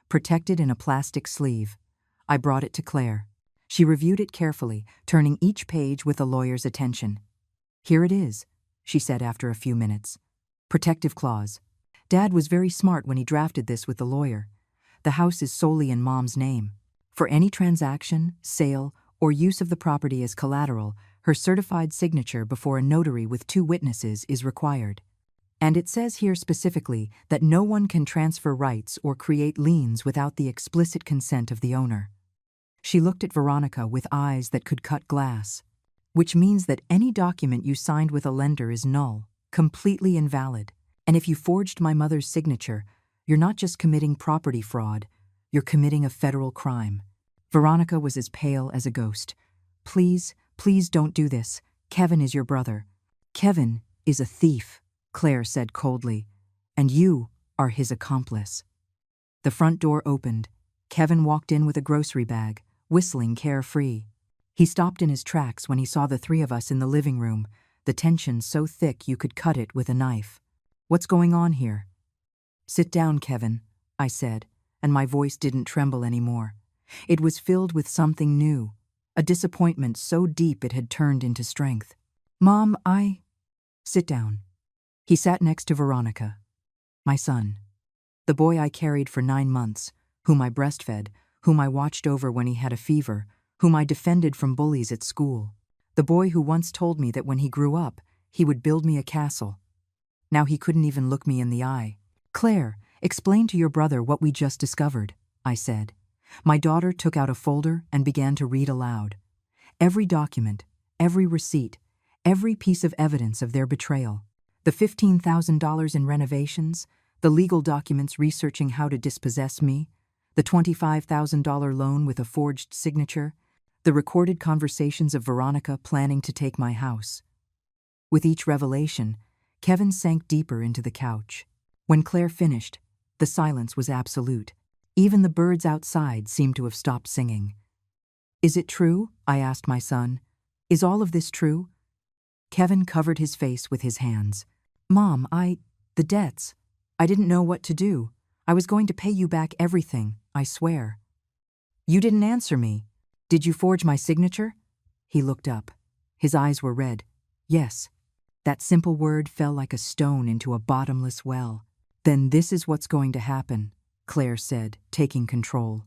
protected in a plastic sleeve. I brought it to Claire. She reviewed it carefully, turning each page with a lawyer's attention. "Here it is," she said after a few minutes. "Protective clause. Dad was very smart when he drafted this with the lawyer. The house is solely in Mom's name. For any transaction, sale, or use of the property as collateral, her certified signature before a notary with 2 witnesses is required. And it says here specifically that no one can transfer rights or create liens without the explicit consent of the owner." She looked at Veronica with eyes that could cut glass. "Which means that any document you signed with a lender is null, completely invalid. And if you forged my mother's signature, you're not just committing property fraud, you're committing a federal crime." Veronica was as pale as a ghost. "Please, please don't do this. Kevin is your brother." "Kevin is a thief," Claire said coldly, "and you are his accomplice." The front door opened. Kevin walked in with a grocery bag, whistling carefree. He stopped in his tracks when he saw the 3 of us in the living room, the tension so thick you could cut it with a knife. "What's going on here?" "Sit down, Kevin," I said, and my voice didn't tremble anymore. It was filled with something new, a disappointment so deep it had turned into strength. "Mom, Sit down." He sat next to Veronica. "My son. The boy I carried for 9 months, whom I breastfed, whom I watched over when he had a fever, whom I defended from bullies at school. The boy who once told me that when he grew up, he would build me a castle. Now he couldn't even look me in the eye. "Claire, explain to your brother what we just discovered," I said. My daughter took out a folder and began to read aloud. Every document, every receipt, every piece of evidence of their betrayal. The $15,000 in renovations, the legal documents researching how to dispossess me, the $25,000 loan with a forged signature, the recorded conversations of Veronica planning to take my house. With each revelation, Kevin sank deeper into the couch. When Claire finished, the silence was absolute. Even the birds outside seemed to have stopped singing. "Is it true?" I asked my son. "Is all of this true?" Kevin covered his face with his hands. "Mom, the debts. I didn't know what to do. I was going to pay you back everything, I swear." "You didn't answer me. Did you forge my signature?" He looked up. His eyes were red. "Yes." That simple word fell like a stone into a bottomless well. "Then this is what's going to happen," Claire said, taking control.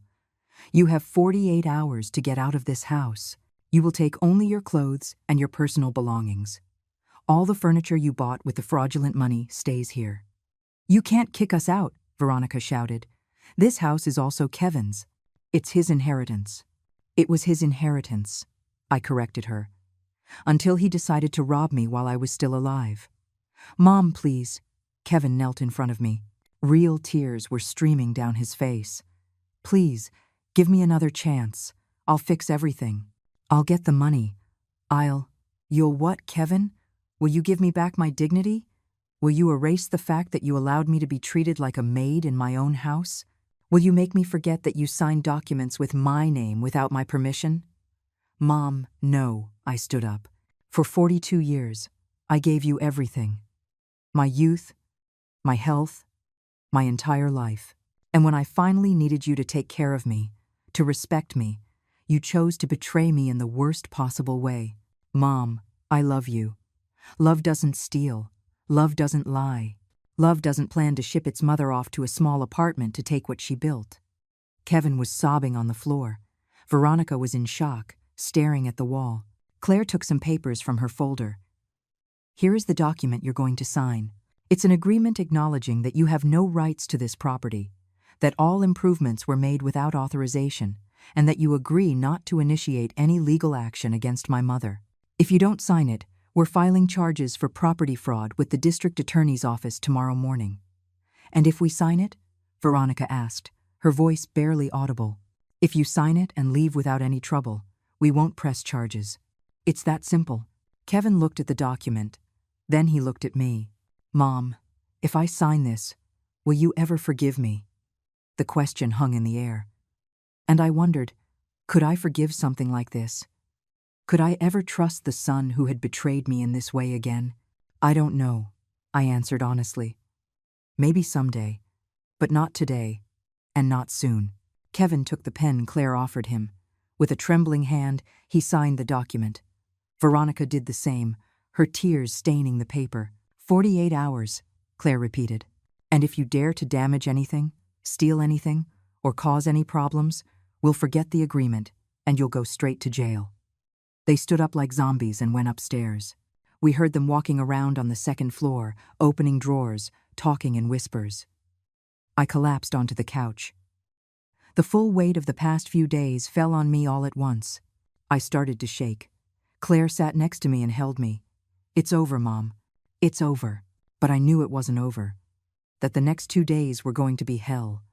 "You have 48 hours to get out of this house. You will take only your clothes and your personal belongings. All the furniture you bought with the fraudulent money stays here." "You can't kick us out," Veronica shouted. "This house is also Kevin's. It's his inheritance." "It was his inheritance," I corrected her, "until he decided to rob me while I was still alive." "Mom, please." Kevin knelt in front of me. Real tears were streaming down his face. "Please, give me another chance. I'll fix everything. I'll get the money. You'll what, Kevin? Will you give me back my dignity? Will you erase the fact that you allowed me to be treated like a maid in my own house? Will you make me forget that you signed documents with my name without my permission?" "Mom, no," I stood up. "For 42 years, I gave you everything. My youth, my health, my entire life. And when I finally needed you to take care of me, to respect me, you chose to betray me in the worst possible way. Mom, I love you. Love doesn't steal. Love doesn't lie. Love doesn't plan to ship its mother off to a small apartment to take what she built." Kevin was sobbing on the floor. Veronica was in shock, staring at the wall. Claire took some papers from her folder. "Here is the document you're going to sign. It's an agreement acknowledging that you have no rights to this property, that all improvements were made without authorization, and that you agree not to initiate any legal action against my mother. If you don't sign it, we're filing charges for property fraud with the district attorney's office tomorrow morning." "And if we sign it?" Veronica asked, her voice barely audible. "If you sign it and leave without any trouble, we won't press charges. It's that simple." Kevin looked at the document. Then he looked at me. "Mom, if I sign this, will you ever forgive me?" The question hung in the air. And I wondered, could I forgive something like this? Could I ever trust the son who had betrayed me in this way again? "I don't know," I answered honestly. "Maybe someday, but not today, and not soon." Kevin took the pen Claire offered him. With a trembling hand, he signed the document. Veronica did the same, her tears staining the paper. 48 hours, Claire repeated. "And if you dare to damage anything, steal anything, or cause any problems, we'll forget the agreement, and you'll go straight to jail." They stood up like zombies and went upstairs. We heard them walking around on the second floor, opening drawers, talking in whispers. I collapsed onto the couch. The full weight of the past few days fell on me all at once. I started to shake. Claire sat next to me and held me. "It's over, Mom. It's over." But I knew it wasn't over. That the next 2 days were going to be hell.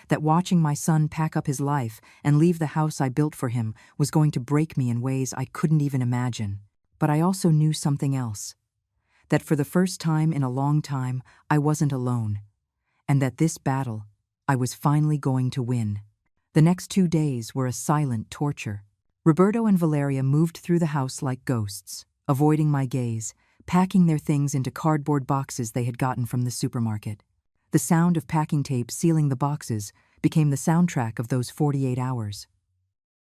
That watching my son pack up his life and leave the house I built for him was going to break me in ways I couldn't even imagine. But I also knew something else. That for the first time in a long time, I wasn't alone. And that this battle, I was finally going to win. The next 2 days were a silent torture. Roberto and Valeria moved through the house like ghosts, avoiding my gaze, packing their things into cardboard boxes they had gotten from the supermarket. The sound of packing tape sealing the boxes became the soundtrack of those 48 hours.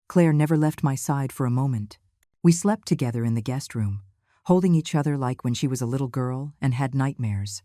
Claire never left my side for a moment. We slept together in the guest room, holding each other like when she was a little girl and had nightmares.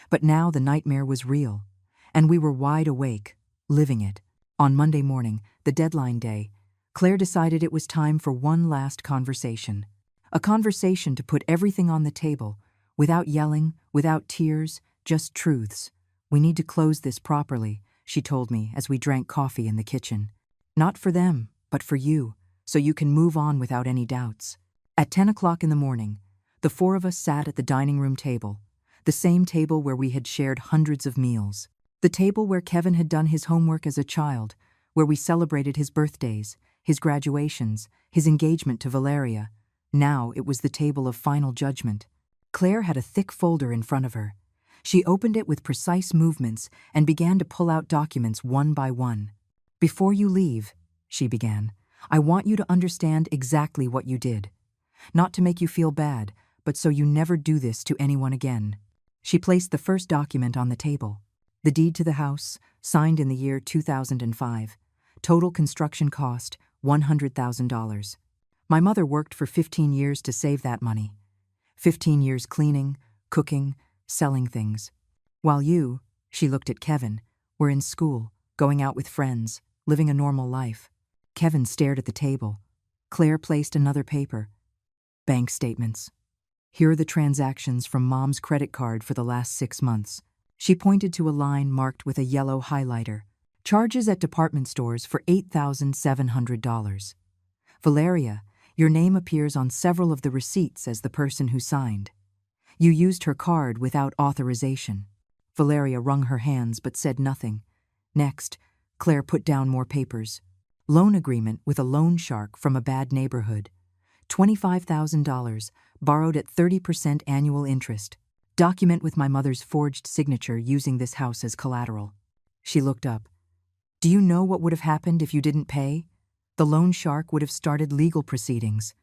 But now the nightmare was real, and we were wide awake, living it. On Monday morning, the deadline day, Claire decided it was time for one last conversation. A conversation to put everything on the table, Without yelling, without tears, just truths. We need to close this properly, she told me as we drank coffee in the kitchen. Not for them, but for you, so you can move on without any doubts. At 10 o'clock in the morning, the four of us sat at the dining room table, the same table where we had shared hundreds of meals. The table where Kevin had done his homework as a child, where we celebrated his birthdays, his graduations, his engagement to Valeria. Now it was the table of final judgment. Claire had a thick folder in front of her. She opened it with precise movements and began to pull out documents one by one. "Before you leave," she began, "I want you to understand exactly what you did. Not to make you feel bad, but so you never do this to anyone again." She placed the first document on the table. The deed to the house, signed in the year 2005. Total construction cost, $100,000. My mother worked for 15 years to save that money. 15 years cleaning, cooking, selling things. While you, she looked at Kevin, were in school, going out with friends, living a normal life. Kevin stared at the table. Claire placed another paper. Bank statements. Here are the transactions from Mom's credit card for the last 6 months. She pointed to a line marked with a yellow highlighter. Charges at department stores for $8,700. Valeria, your name appears on several of the receipts as the person who signed. You used her card without authorization. Valeria wrung her hands but said nothing. Next, Claire put down more papers. Loan agreement with a loan shark from a bad neighborhood. $25,000, borrowed at 30% annual interest. Document with my mother's forged signature using this house as collateral. She looked up. Do you know what would have happened if you didn't pay? The loan shark would have started legal proceedings.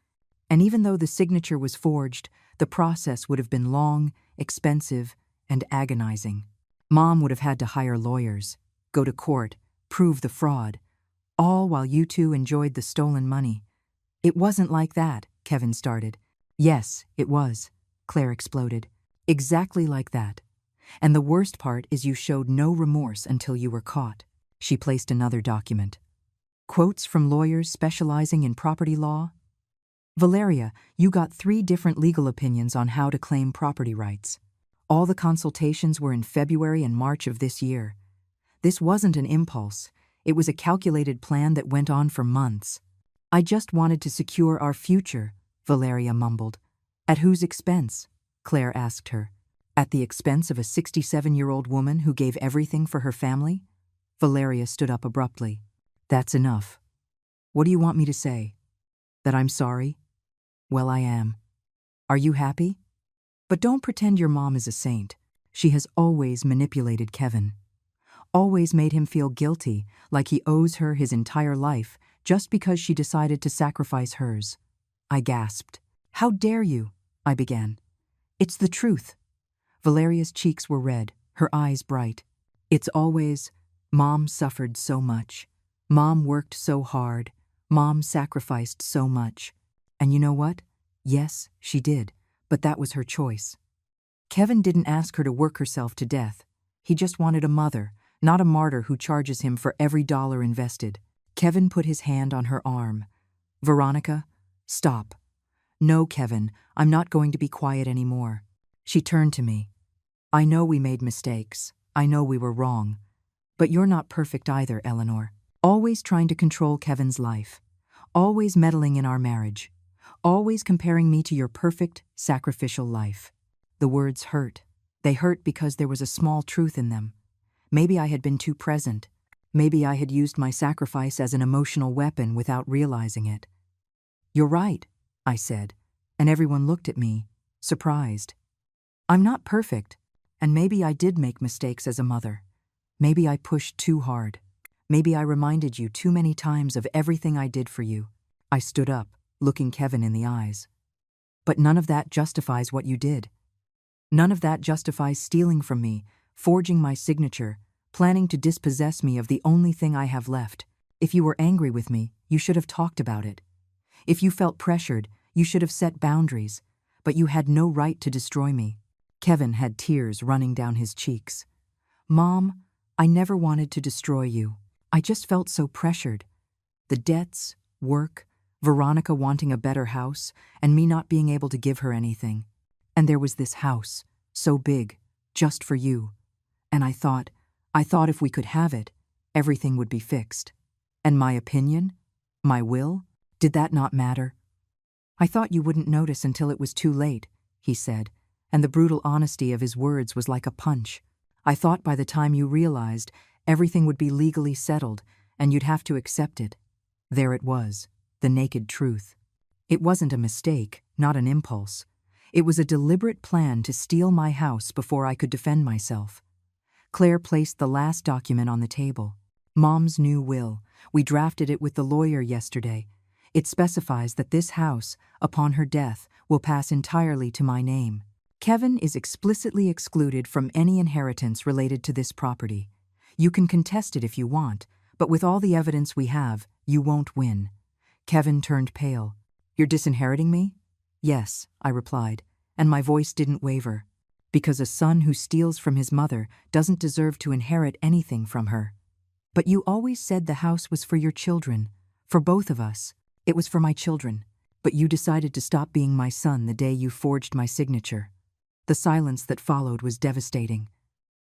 And even though the signature was forged, the process would have been long, expensive, and agonizing. Mom would have had to hire lawyers, go to court, prove the fraud, all while you two enjoyed the stolen money. It wasn't like that, Kevin started. Yes, it was, Claire exploded. Exactly like that. And the worst part is you showed no remorse until you were caught. She placed another document. Quotes from lawyers specializing in property law. Valeria, you got 3 different legal opinions on how to claim property rights. All the consultations were in February and March of this year. This wasn't an impulse. It was a calculated plan that went on for months. I just wanted to secure our future, Valeria mumbled. At whose expense? Claire asked her. At the expense of a 67-year-old woman who gave everything for her family? Valeria stood up abruptly. That's enough. What do you want me to say? That I'm sorry? Well, I am. Are you happy? But don't pretend your mom is a saint. She has always manipulated Kevin. Always made him feel guilty, like he owes her his entire life, just because she decided to sacrifice hers. I gasped. How dare you? I began. It's the truth. Valeria's cheeks were red, her eyes bright. It's always, Mom suffered so much. Mom worked so hard. Mom sacrificed so much. And you know what? Yes, she did, but that was her choice. Kevin didn't ask her to work herself to death. He just wanted a mother, not a martyr who charges him for every dollar invested. Kevin put his hand on her arm. Veronica, stop. No, Kevin, I'm not going to be quiet anymore. She turned to me. I know we made mistakes. I know we were wrong. But you're not perfect either, Eleanor. Always trying to control Kevin's life. Always meddling in our marriage. Always comparing me to your perfect, sacrificial life. The words hurt. They hurt because there was a small truth in them. Maybe I had been too present. Maybe I had used my sacrifice as an emotional weapon without realizing it. You're right, I said, and everyone looked at me, surprised. I'm not perfect, and maybe I did make mistakes as a mother. Maybe I pushed too hard. Maybe I reminded you too many times of everything I did for you. I stood up, looking Kevin in the eyes. But none of that justifies what you did. None of that justifies stealing from me, forging my signature, planning to dispossess me of the only thing I have left. If you were angry with me, you should have talked about it. If you felt pressured, you should have set boundaries, but you had no right to destroy me. Kevin had tears running down his cheeks. Mom, I never wanted to destroy you. I just felt so pressured. The debts, work, Veronica wanting a better house, and me not being able to give her anything. And there was this house, so big, just for you. And I thought if we could have it, everything would be fixed. And my opinion? My will? Did that not matter? I thought you wouldn't notice until it was too late, he said, and the brutal honesty of his words was like a punch. I thought by the time you realized, everything would be legally settled, and you'd have to accept it. There it was, the naked truth. It wasn't a mistake, not an impulse. It was a deliberate plan to steal my house before I could defend myself. Claire placed the last document on the table. Mom's new will. We drafted it with the lawyer yesterday. It specifies that this house, upon her death, will pass entirely to my name. Kevin is explicitly excluded from any inheritance related to this property. You can contest it if you want, but with all the evidence we have, you won't win. Kevin turned pale. You're disinheriting me? Yes, I replied, and my voice didn't waver. Because a son who steals from his mother doesn't deserve to inherit anything from her. But you always said the house was for your children, for both of us. It was for my children, but you decided to stop being my son the day you forged my signature. The silence that followed was devastating.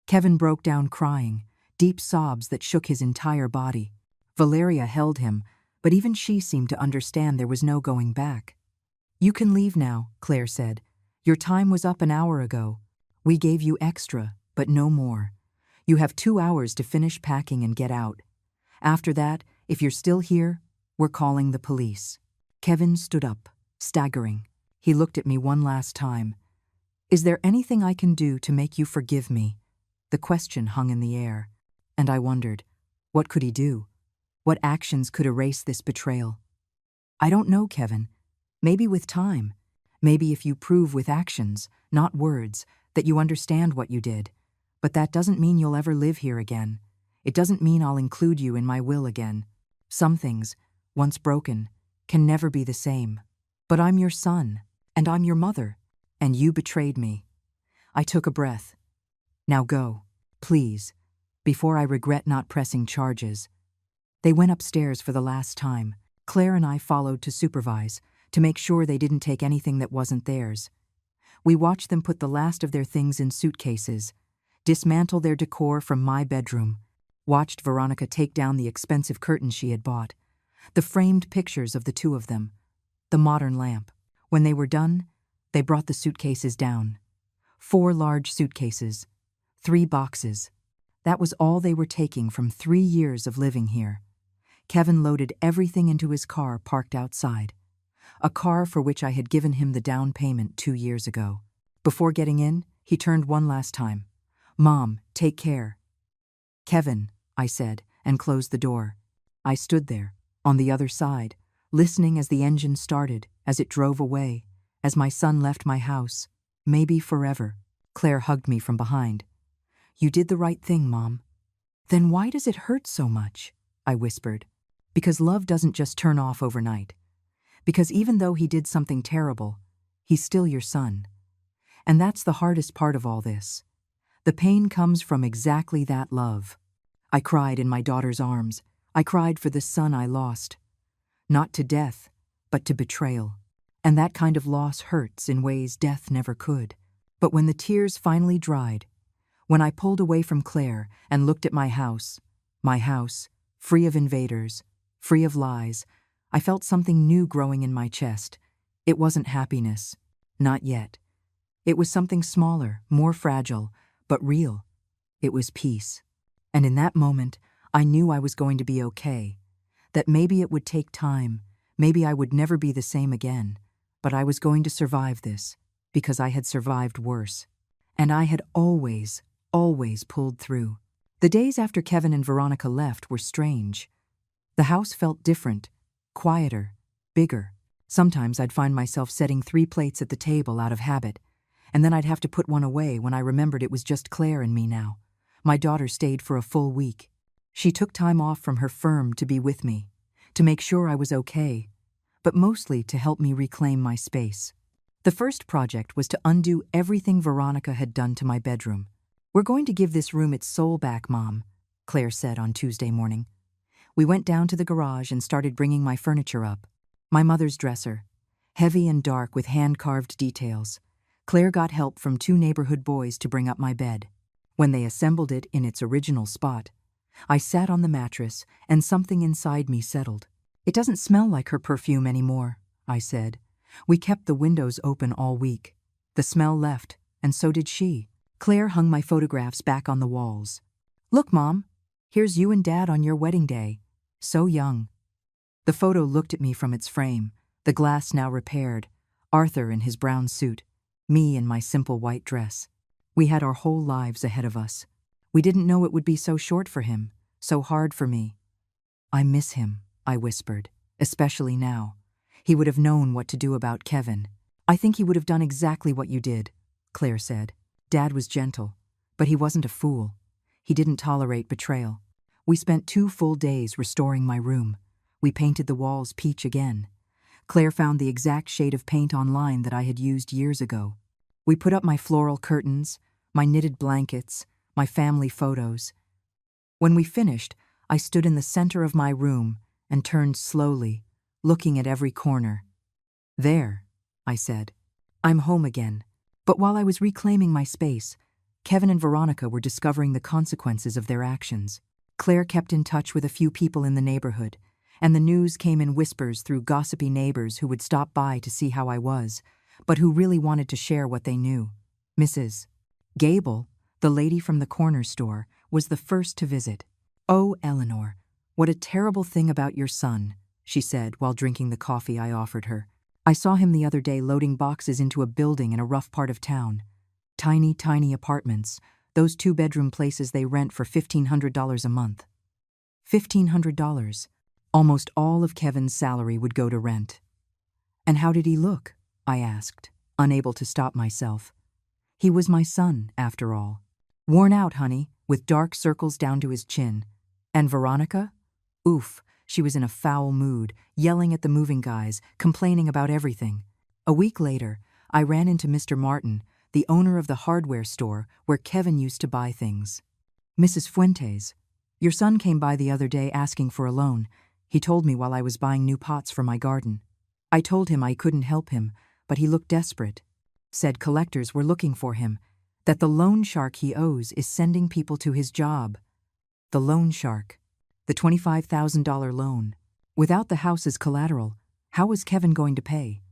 Kevin broke down crying, deep sobs that shook his entire body. Valeria held him, but even she seemed to understand there was no going back. You can leave now, Claire said. Your time was up an hour ago. We gave you extra, but no more. You have 2 hours to finish packing and get out. After that, if you're still here, we're calling the police. Kevin stood up, staggering. He looked at me one last time. Is there anything I can do to make you forgive me? The question hung in the air, and I wondered, what could he do? What actions could erase this betrayal? I don't know, Kevin. Maybe with time. Maybe if you prove with actions, not words, that you understand what you did. But that doesn't mean you'll ever live here again. It doesn't mean I'll include you in my will again. Some things, once broken, can never be the same. But I'm your son, and I'm your mother, and you betrayed me. I took a breath. Now go, please, before I regret not pressing charges. They went upstairs for the last time. Claire and I followed to supervise, to make sure they didn't take anything that wasn't theirs. We watched them put the last of their things in suitcases, dismantle their decor from my bedroom, watched Veronica take down the expensive curtains she had bought, the framed pictures of the two of them, the modern lamp. When they were done, they brought the suitcases down. 4 large suitcases, 3 boxes. That was all they were taking from 3 years of living here. Kevin loaded everything into his car parked outside, a car for which I had given him the down payment 2 years ago. Before getting in, he turned one last time. Mom, take care. Kevin, I said, and closed the door. I stood there, on the other side, listening as the engine started, as it drove away, as my son left my house, maybe forever. Claire hugged me from behind. You did the right thing, Mom. Then why does it hurt so much? I whispered. Because love doesn't just turn off overnight. Because even though he did something terrible, he's still your son. And that's the hardest part of all this. The pain comes from exactly that love. I cried in my daughter's arms. I cried for the son I lost. Not to death, but to betrayal. And that kind of loss hurts in ways death never could. But when the tears finally dried, when I pulled away from Claire and looked at my house, free of invaders, free of lies, I felt something new growing in my chest. It wasn't happiness. Not yet. It was something smaller, more fragile, but real. It was peace. And in that moment, I knew I was going to be okay. That maybe it would take time, maybe I would never be the same again, but I was going to survive this, because I had survived worse. And I had always pulled through. The days after Kevin and Veronica left were strange. The house felt different, quieter, bigger. Sometimes I'd find myself setting 3 plates at the table out of habit, and then I'd have to put one away when I remembered it was just Claire and me now. My daughter stayed for a full week. She took time off from her firm to be with me, to make sure I was okay, but mostly to help me reclaim my space. The first project was to undo everything Veronica had done to my bedroom. We're going to give this room its soul back, Mom, Claire said on Tuesday morning. We went down to the garage and started bringing my furniture up. My mother's dresser, heavy and dark with hand-carved details, Claire got help from 2 neighborhood boys to bring up my bed. When they assembled it in its original spot, I sat on the mattress and something inside me settled. "It doesn't smell like her perfume anymore," I said. "We kept the windows open all week. The smell left, and so did she." Claire hung my photographs back on the walls. "Look, Mom, here's you and Dad on your wedding day. So young." The photo looked at me from its frame, the glass now repaired, Arthur in his brown suit, me in my simple white dress. We had our whole lives ahead of us. We didn't know it would be so short for him, so hard for me. "I miss him," I whispered, "especially now. He would have known what to do about Kevin." "I think he would have done exactly what you did," Claire said. "Dad was gentle, but he wasn't a fool. He didn't tolerate betrayal." We spent 2 full days restoring my room. We painted the walls peach again. Claire found the exact shade of paint online that I had used years ago. We put up my floral curtains, my knitted blankets, my family photos. When we finished, I stood in the center of my room and turned slowly, looking at every corner. "There," I said. "I'm home again." But while I was reclaiming my space, Kevin and Veronica were discovering the consequences of their actions. Claire kept in touch with a few people in the neighborhood, and the news came in whispers through gossipy neighbors who would stop by to see how I was, but who really wanted to share what they knew. Mrs. Gable, the lady from the corner store, was the first to visit. "Oh, Eleanor, what a terrible thing about your son," she said while drinking the coffee I offered her. "I saw him the other day loading boxes into a building in a rough part of town. Tiny, tiny apartments, those 2-bedroom places they rent for $1,500 a month. $1,500. Almost all of Kevin's salary would go to rent." "And how did he look?" I asked, unable to stop myself. "He was my son, after all." "Worn out, honey, with dark circles down to his chin." "And Veronica?" "Oof, she was in a foul mood, yelling at the moving guys, complaining about everything." A week later, I ran into Mr. Martin, the owner of the hardware store where Kevin used to buy things. "Mrs. Fuentes, your son came by the other day asking for a loan. He told me while I was buying new pots for my garden. I told him I couldn't help him, but he looked desperate. Said collectors were looking for him, that the loan shark he owes is sending people to his job." The loan shark. The $25,000 loan. Without the house as collateral, how was Kevin going to pay?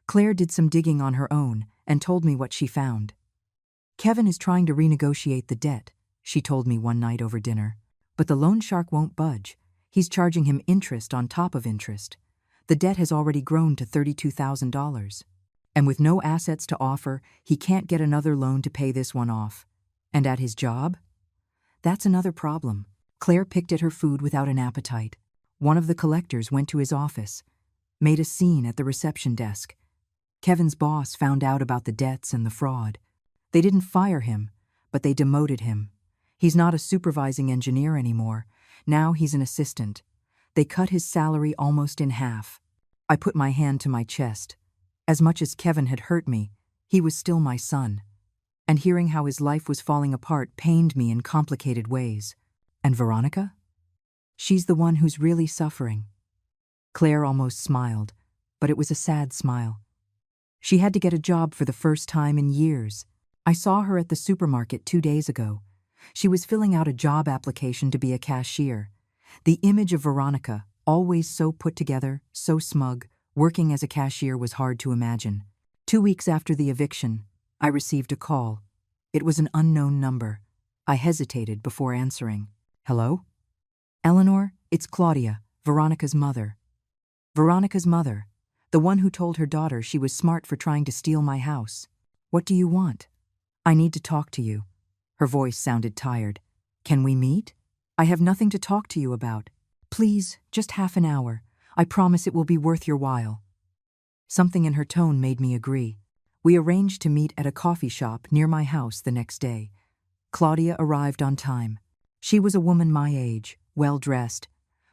Claire did some digging on her own and told me what she found. "Kevin is trying to renegotiate the debt," she told me one night over dinner. "But the loan shark won't budge. He's charging him interest on top of interest. The debt has already grown to $32,000. And with no assets to offer, he can't get another loan to pay this one off. And at his job? That's another problem." Claire picked at her food without an appetite. One of the collectors went to his office, made a scene at the reception desk. Kevin's boss found out about the debts and the fraud. They didn't fire him, but they demoted him. He's not a supervising engineer anymore. Now he's an assistant. They cut his salary almost in half. I put my hand to my chest. As much as Kevin had hurt me, he was still my son. And hearing how his life was falling apart pained me in complicated ways. And Veronica? She's the one who's really suffering. Claire almost smiled, but it was a sad smile. She had to get a job for the first time in years. I saw her at the supermarket 2 days ago. She was filling out a job application to be a cashier. The image of Veronica, always so put together, so smug, working as a cashier was hard to imagine. 2 weeks after the eviction, I received a call. It was an unknown number. I hesitated before answering. "Hello?" "Eleanor, it's Claudia, Veronica's mother." "Veronica's mother, the one who told her daughter she was smart for trying to steal my house. What do you want?" "I need to talk to you." Her voice sounded tired. "Can we meet?" "I have nothing to talk to you about. Please, just half an hour. I promise it will be worth your while." Something in her tone made me agree. We arranged to meet at a coffee shop near my house the next day. Claudia arrived on time. She was a woman my age, well-dressed,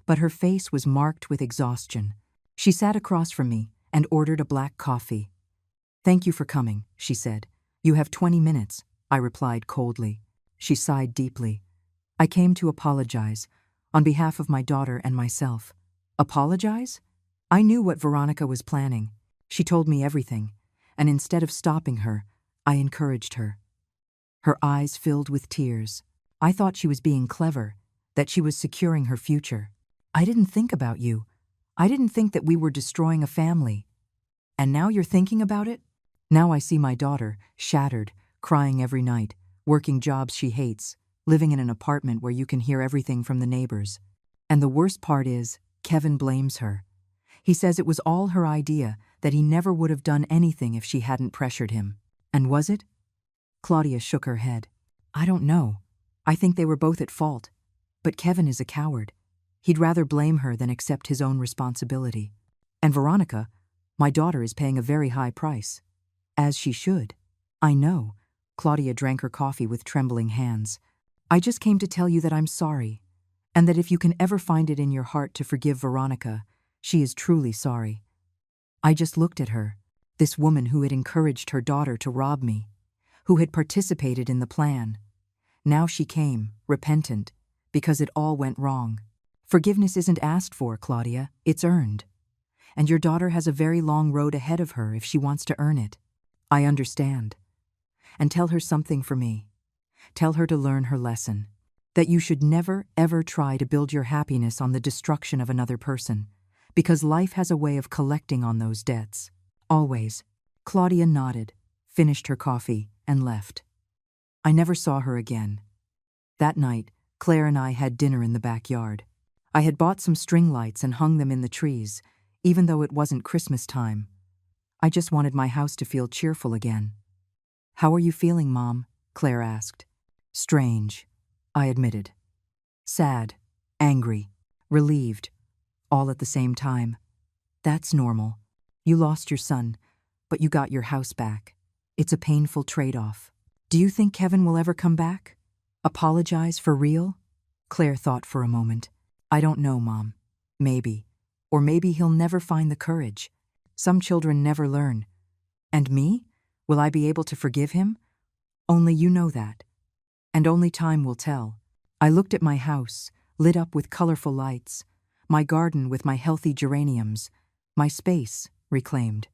but her face was marked with exhaustion. She sat across from me and ordered a black coffee. "Thank you for coming," she said. "You have 20 minutes, I replied coldly. She sighed deeply. "I came to apologize, on behalf of my daughter and myself." "Apologize?" I knew what Veronica was planning. She told me everything, and instead of stopping her, I encouraged her. Her eyes filled with tears. I thought she was being clever, that she was securing her future. I didn't think about you. I didn't think that we were destroying a family. And now you're thinking about it? Now I see my daughter, shattered, crying every night, working jobs she hates, living in an apartment where you can hear everything from the neighbors. And the worst part is, Kevin blames her. He says it was all her idea, that he never would have done anything if she hadn't pressured him. And was it? Claudia shook her head. I don't know. I think they were both at fault. But Kevin is a coward. He'd rather blame her than accept his own responsibility. And Veronica, my daughter, is paying a very high price. As she should. I know. Claudia drank her coffee with trembling hands. I just came to tell you that I'm sorry, and that if you can ever find it in your heart to forgive Veronica, she is truly sorry. I just looked at her, this woman who had encouraged her daughter to rob me, who had participated in the plan. Now she came, repentant, because it all went wrong. Forgiveness isn't asked for, Claudia, it's earned. And your daughter has a very long road ahead of her if she wants to earn it. I understand. And tell her something for me. Tell her to learn her lesson. That you should never, ever try to build your happiness on the destruction of another person, because life has a way of collecting on those debts. Always. Claudia nodded, finished her coffee, and left. I never saw her again. That night, Claire and I had dinner in the backyard. I had bought some string lights and hung them in the trees, even though it wasn't Christmas time. I just wanted my house to feel cheerful again. How are you feeling, Mom? Claire asked. Strange, I admitted. Sad, angry, relieved, all at the same time. That's normal. You lost your son, but you got your house back. It's a painful trade-off. Do you think Kevin will ever come back? Apologize for real? Claire thought for a moment. I don't know, Mom. Maybe. Or maybe he'll never find the courage. Some children never learn. And me? Will I be able to forgive him? Only you know that. And only time will tell. I looked at my house, lit up with colorful lights, my garden with my healthy geraniums, my space reclaimed,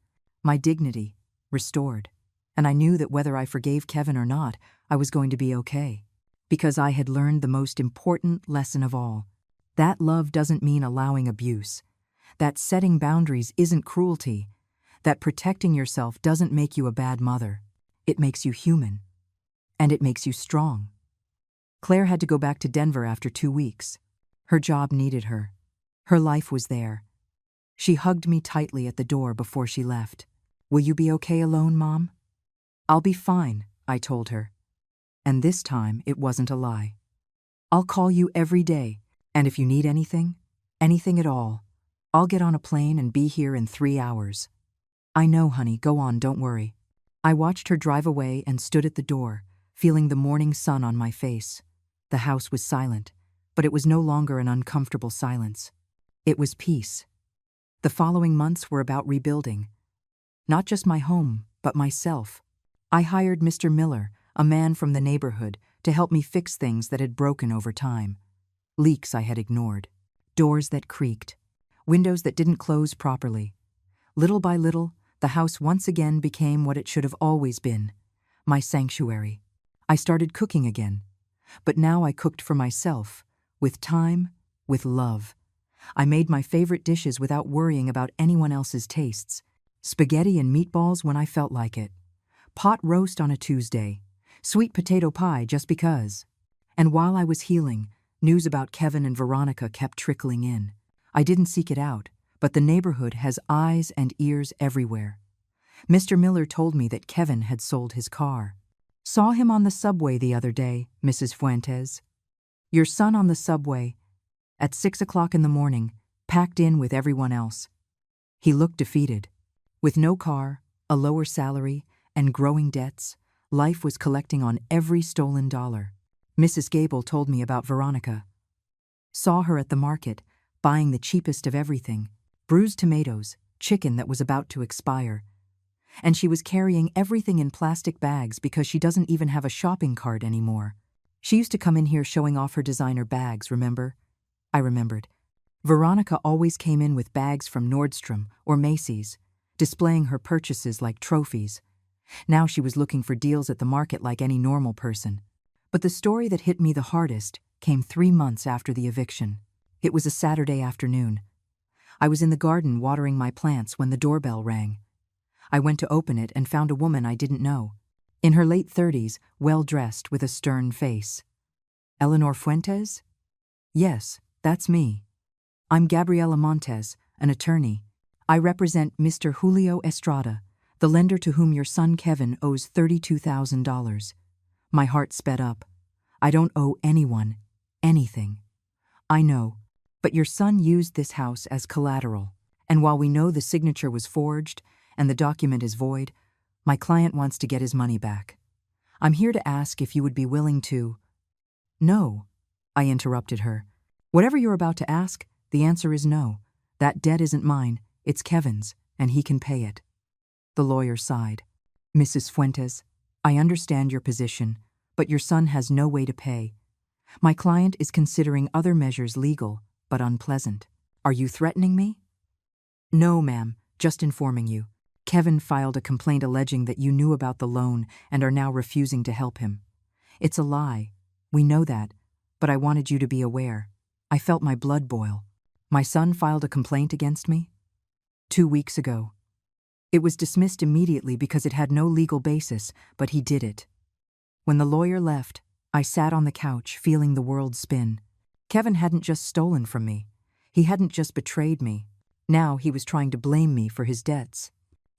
my dignity restored. And I knew that whether I forgave Kevin or not, I was going to be okay. Because I had learned the most important lesson of all. That love doesn't mean allowing abuse. That setting boundaries isn't cruelty. That protecting yourself doesn't make you a bad mother. It makes you human. And it makes you strong. Claire had to go back to Denver after 2 weeks. Her job needed her. Her life was there. She hugged me tightly at the door before she left. Will you be okay alone, Mom? I'll be fine, I told her. And this time it wasn't a lie. I'll call you every day, and if you need anything at all, I'll get on a plane and be here in 3 hours. I know, honey, go on, don't worry. I watched her drive away and stood at the door, feeling the morning sun on my face. The house was silent, but it was no longer an uncomfortable silence. It was peace. The following months were about rebuilding. Not just my home, but myself. I hired Mr. Miller, a man from the neighborhood, to help me fix things that had broken over time. Leaks I had ignored. Doors that creaked. Windows that didn't close properly. Little by little, the house once again became what it should have always been. My sanctuary. I started cooking again. But now I cooked for myself, with time, with love. I made my favorite dishes without worrying about anyone else's tastes. Spaghetti and meatballs when I felt like it. Pot roast on a Tuesday. Sweet potato pie just because. And while I was healing, news about Kevin and Veronica kept trickling in. I didn't seek it out, but the neighborhood has eyes and ears everywhere. Mr. Miller told me that Kevin had sold his car. Saw him on the subway the other day, Mrs. Fuentes. Your son on the subway, at 6 o'clock in the morning, packed in with everyone else. He looked defeated. With no car, a lower salary, and growing debts, life was collecting on every stolen dollar. Mrs. Gable told me about Veronica. Saw her at the market, buying the cheapest of everything, bruised tomatoes, chicken that was about to expire. And she was carrying everything in plastic bags because she doesn't even have a shopping cart anymore. She used to come in here showing off her designer bags, remember? I remembered. Veronica always came in with bags from Nordstrom or Macy's, displaying her purchases like trophies. Now she was looking for deals at the market like any normal person. But the story that hit me the hardest came 3 months after the eviction. It was a Saturday afternoon. I was in the garden watering my plants when the doorbell rang. I went to open it and found a woman I didn't know. In her late 30s, well-dressed with a stern face. "Eleanor Fuentes?" "Yes, that's me. I'm Gabriela Montes, an attorney. I represent Mr. Julio Estrada, the lender to whom your son Kevin owes $32,000. My heart sped up. I don't owe anyone anything. I know, but your son used this house as collateral, and while we know the signature was forged and the document is void, my client wants to get his money back. I'm here to ask if you would be willing to—" "No," I interrupted her. "Whatever you're about to ask, the answer is no. That debt isn't mine, it's Kevin's, and he can pay it." The lawyer sighed. "Mrs. Fuentes, I understand your position, but your son has no way to pay. My client is considering other measures legal, but unpleasant. Are you threatening me?" "No, ma'am, just informing you. Kevin filed a complaint alleging that you knew about the loan and are now refusing to help him. It's a lie. We know that, but I wanted you to be aware. I felt my blood boil. My son filed a complaint against me 2 weeks ago. It was dismissed immediately because it had no legal basis, but he did it." When the lawyer left, I sat on the couch feeling the world spin. Kevin hadn't just stolen from me. He hadn't just betrayed me. Now he was trying to blame me for his debts.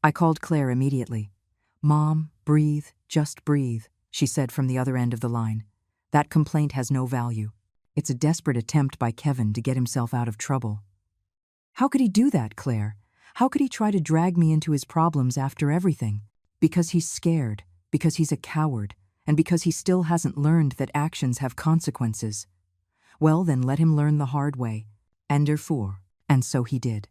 I called Claire immediately. "Mom, breathe, just breathe," she said from the other end of the line. "That complaint has no value. It's a desperate attempt by Kevin to get himself out of trouble." "How could he do that, Claire? How could he try to drag me into his problems after everything? Because he's scared, because he's a coward, and because he still hasn't learned that actions have consequences. Well, then let him learn the hard way. And therefore." And so he did.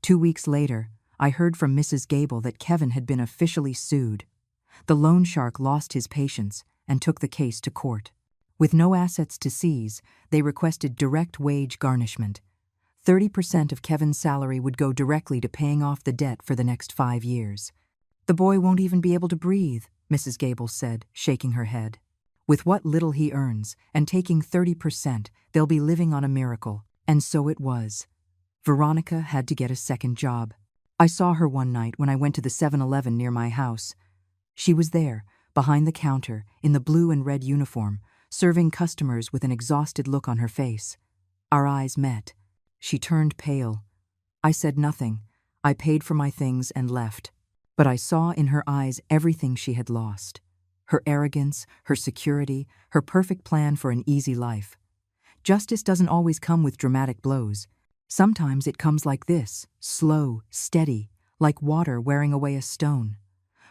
2 weeks later, I heard from Mrs. Gable that Kevin had been officially sued. The loan shark lost his patience and took the case to court. With no assets to seize, they requested direct wage garnishment. 30% of Kevin's salary would go directly to paying off the debt for the next 5 years. "The boy won't even be able to breathe," Mrs. Gable said, shaking her head. "With what little he earns, and taking 30%, they'll be living on a miracle." And so it was. Veronica had to get a second job. I saw her one night when I went to the 7-Eleven near my house. She was there, behind the counter, in the blue and red uniform, serving customers with an exhausted look on her face. Our eyes met. She turned pale. I said nothing. I paid for my things and left. But I saw in her eyes everything she had lost. Her arrogance, her security, her perfect plan for an easy life. Justice doesn't always come with dramatic blows. Sometimes it comes like this, slow, steady, like water wearing away a stone.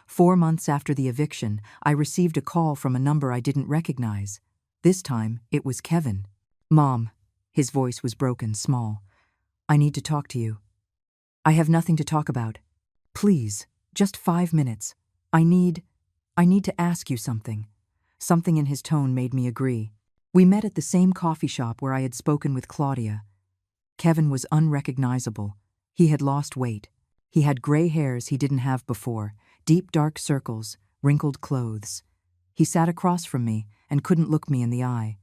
4 months after the eviction, I received a call from a number I didn't recognize. This time, it was Kevin. "Mom," his voice was broken, small. "I need to talk to you." "I have nothing to talk about. Please, just 5 minutes. I need to ask you something." Something in his tone made me agree. We met at the same coffee shop where I had spoken with Claudia. Kevin was unrecognizable. He had lost weight. He had gray hairs he didn't have before, deep dark circles, wrinkled clothes. He sat across from me and couldn't look me in the eye.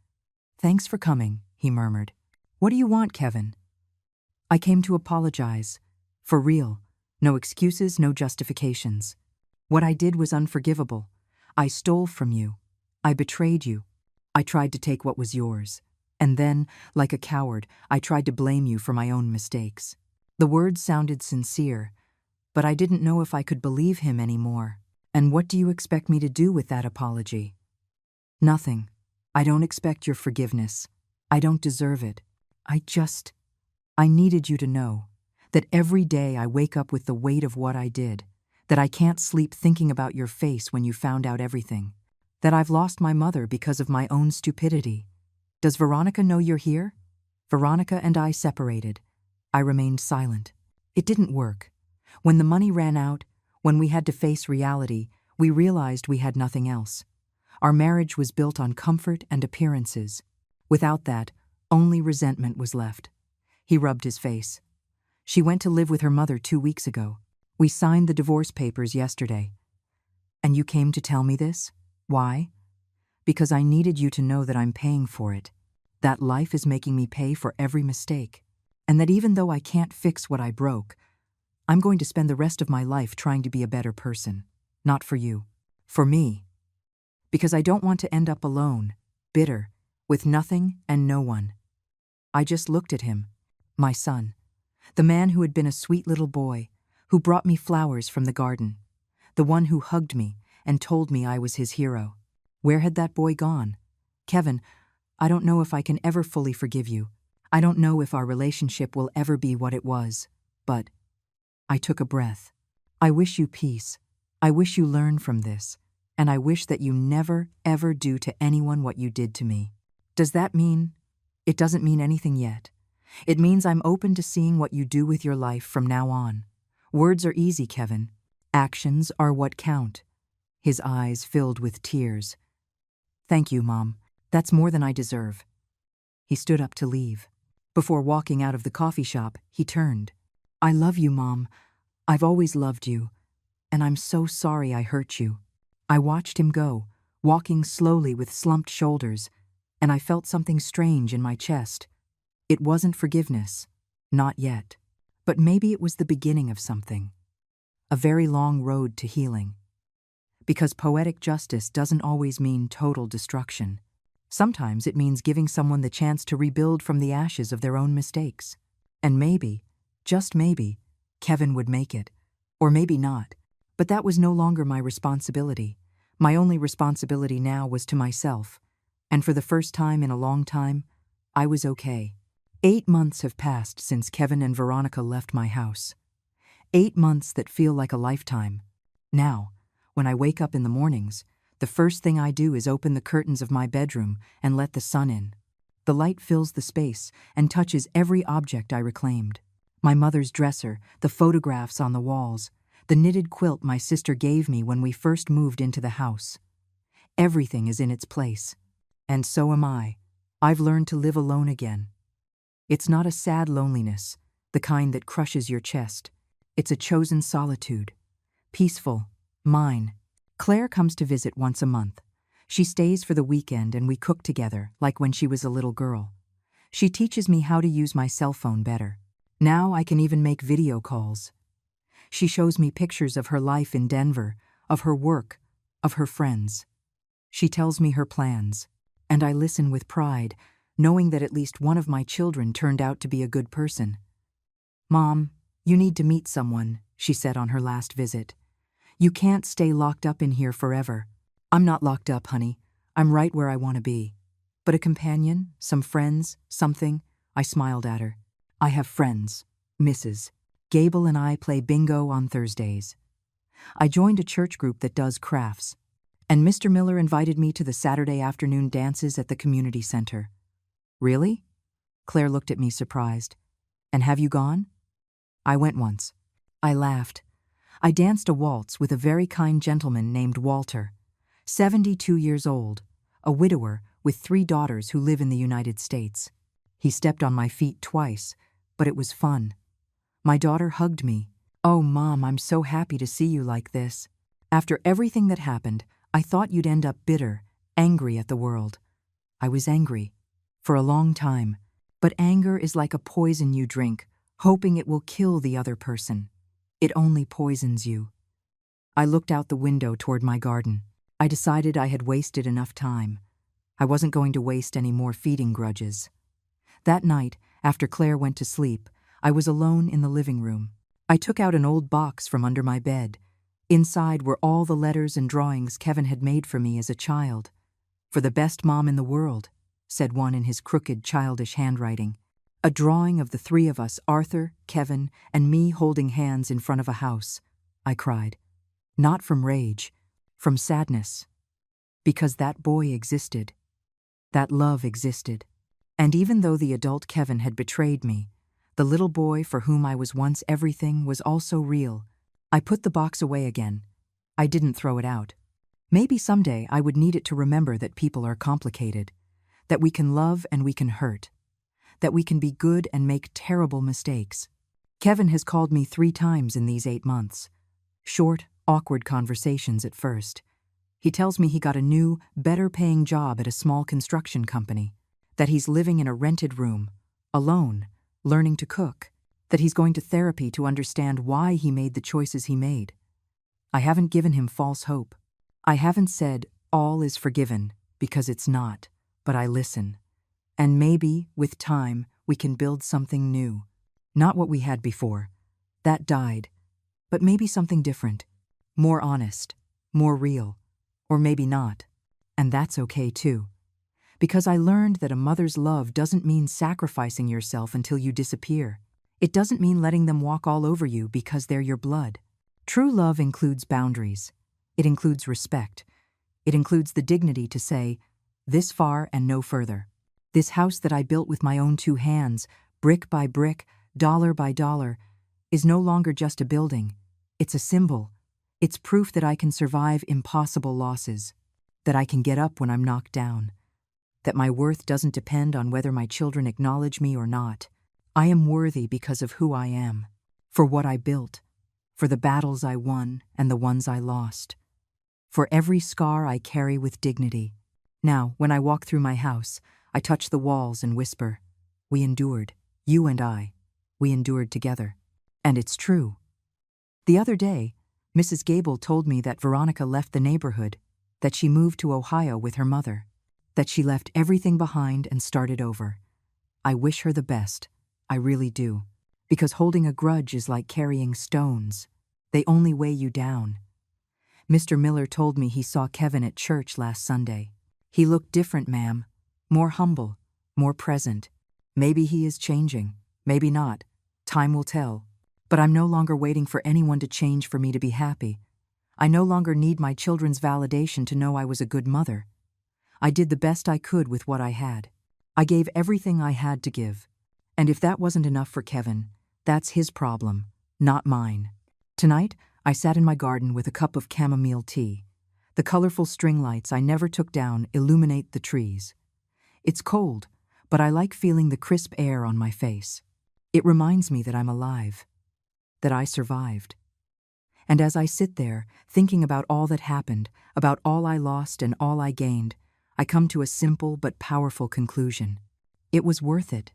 "Thanks for coming," he murmured. "What do you want, Kevin?" "I came to apologize. For real. No excuses, no justifications. What I did was unforgivable. I stole from you. I betrayed you. I tried to take what was yours. And then, like a coward, I tried to blame you for my own mistakes." The words sounded sincere, but I didn't know if I could believe him anymore. "And what do you expect me to do with that apology?" "Nothing. I don't expect your forgiveness. I don't deserve it. I needed you to know that every day I wake up with the weight of what I did, that I can't sleep thinking about your face when you found out everything, that I've lost my mother because of my own stupidity. Does Veronica know you're here?" Veronica and I separated. I remained silent. It didn't work. When the money ran out, when we had to face reality, we realized we had nothing else. Our marriage was built on comfort and appearances. Without that, only resentment was left. He rubbed his face. "She went to live with her mother 2 weeks ago. We signed the divorce papers yesterday." And you came to tell me this? Why? Because I needed you to know that I'm paying for it, that life is making me pay for every mistake, and that even though I can't fix what I broke, I'm going to spend the rest of my life trying to be a better person. Not for you. For me. Because I don't want to end up alone, bitter, with nothing and no one. I just looked at him, my son, the man who had been a sweet little boy, who brought me flowers from the garden, the one who hugged me and told me I was his hero. Where had that boy gone? Kevin, I don't know if I can ever fully forgive you. I don't know if our relationship will ever be what it was, but I took a breath. I wish you peace. I wish you learn from this, and I wish that you never, ever do to anyone what you did to me. Does that mean? It doesn't mean anything yet. It means I'm open to seeing what you do with your life from now on. Words are easy, Kevin. Actions are what count. His eyes filled with tears. Thank you, Mom. That's more than I deserve. He stood up to leave. Before walking out of the coffee shop, he turned. I love you, Mom. I've always loved you. And I'm so sorry I hurt you. I watched him go, walking slowly with slumped shoulders, and I felt something strange in my chest. It wasn't forgiveness. Not yet. But maybe it was the beginning of something. A very long road to healing. Because poetic justice doesn't always mean total destruction. Sometimes it means giving someone the chance to rebuild from the ashes of their own mistakes. And maybe, just maybe, Kevin would make it. Or maybe not. But that was no longer my responsibility. My only responsibility now was to myself. And for the first time in a long time, I was okay. 8 months have passed since Kevin and Veronica left my house. 8 months that feel like a lifetime. Now, when I wake up in the mornings, the first thing I do is open the curtains of my bedroom and let the sun in. The light fills the space and touches every object I reclaimed. My mother's dresser, the photographs on the walls, the knitted quilt my sister gave me when we first moved into the house. Everything is in its place. And so am I. I've learned to live alone again. It's not a sad loneliness, the kind that crushes your chest. It's a chosen solitude. Peaceful. Mine. Claire comes to visit once a month. She stays for the weekend and we cook together, like when she was a little girl. She teaches me how to use my cell phone better. Now I can even make video calls. She shows me pictures of her life in Denver, of her work, of her friends. She tells me her plans, and I listen with pride, knowing that at least one of my children turned out to be a good person. Mom, you need to meet someone, she said on her last visit. You can't stay locked up in here forever. I'm not locked up, honey. I'm right where I want to be. But a companion, some friends, something, I smiled at her. I have friends, Mrs. Gable and I play bingo on Thursdays. I joined a church group that does crafts, and Mr. Miller invited me to the Saturday afternoon dances at the community center. Really? Claire looked at me surprised. And have you gone? I went once. I laughed. I danced a waltz with a very kind gentleman named Walter, 72 years old, a widower with 3 daughters who live in the United States. He stepped on my feet twice, but it was fun. My daughter hugged me. Oh, Mom, I'm so happy to see you like this. After everything that happened, I thought you'd end up bitter, angry at the world. I was angry. For a long time. But anger is like a poison you drink, hoping it will kill the other person. It only poisons you. I looked out the window toward my garden. I decided I had wasted enough time. I wasn't going to waste any more feeding grudges. That night, after Claire went to sleep, I was alone in the living room. I took out an old box from under my bed. Inside were all the letters and drawings Kevin had made for me as a child. For the best mom in the world, said one in his crooked, childish handwriting. A drawing of the 3 of us, Arthur, Kevin, and me holding hands in front of a house. I cried. Not from rage, from sadness. Because that boy existed. That love existed. And even though the adult Kevin had betrayed me, the little boy for whom I was once everything was also real. I put the box away again. I didn't throw it out. Maybe someday I would need it to remember that people are complicated, that we can love and we can hurt, that we can be good and make terrible mistakes. Kevin has called me 3 times in these 8 months. Short, awkward conversations at first. He tells me he got a new, better-paying job at a small construction company, that he's living in a rented room, alone, learning to cook, that he's going to therapy to understand why he made the choices he made. I haven't given him false hope. I haven't said all is forgiven, because it's not, but I listen. And maybe, with time, we can build something new. Not what we had before. That died. But maybe something different. More honest. More real. Or maybe not. And that's okay too. Because I learned that a mother's love doesn't mean sacrificing yourself until you disappear. It doesn't mean letting them walk all over you because they're your blood. True love includes boundaries. It includes respect. It includes the dignity to say, this far and no further. This house that I built with my own 2 hands, brick by brick, dollar by dollar, is no longer just a building. It's a symbol. It's proof that I can survive impossible losses, that I can get up when I'm knocked down, that my worth doesn't depend on whether my children acknowledge me or not. I am worthy because of who I am, for what I built, for the battles I won and the ones I lost, for every scar I carry with dignity. Now, when I walk through my house, I touch the walls and whisper, we endured, you and I, we endured together. And it's true. The other day, Mrs. Gable told me that Veronica left the neighborhood, that she moved to Ohio with her mother, that she left everything behind and started over. I wish her the best, I really do, because holding a grudge is like carrying stones. They only weigh you down. Mr. Miller told me he saw Kevin at church last Sunday. He looked different, ma'am. More humble, more present. Maybe he is changing, maybe not. Time will tell. But I'm no longer waiting for anyone to change for me to be happy. I no longer need my children's validation to know I was a good mother. I did the best I could with what I had. I gave everything I had to give. And if that wasn't enough for Kevin, that's his problem, not mine. Tonight, I sat in my garden with a cup of chamomile tea. The colorful string lights I never took down illuminate the trees. It's cold, but I like feeling the crisp air on my face. It reminds me that I'm alive, that I survived. And as I sit there, thinking about all that happened, about all I lost and all I gained, I come to a simple but powerful conclusion. It was worth it.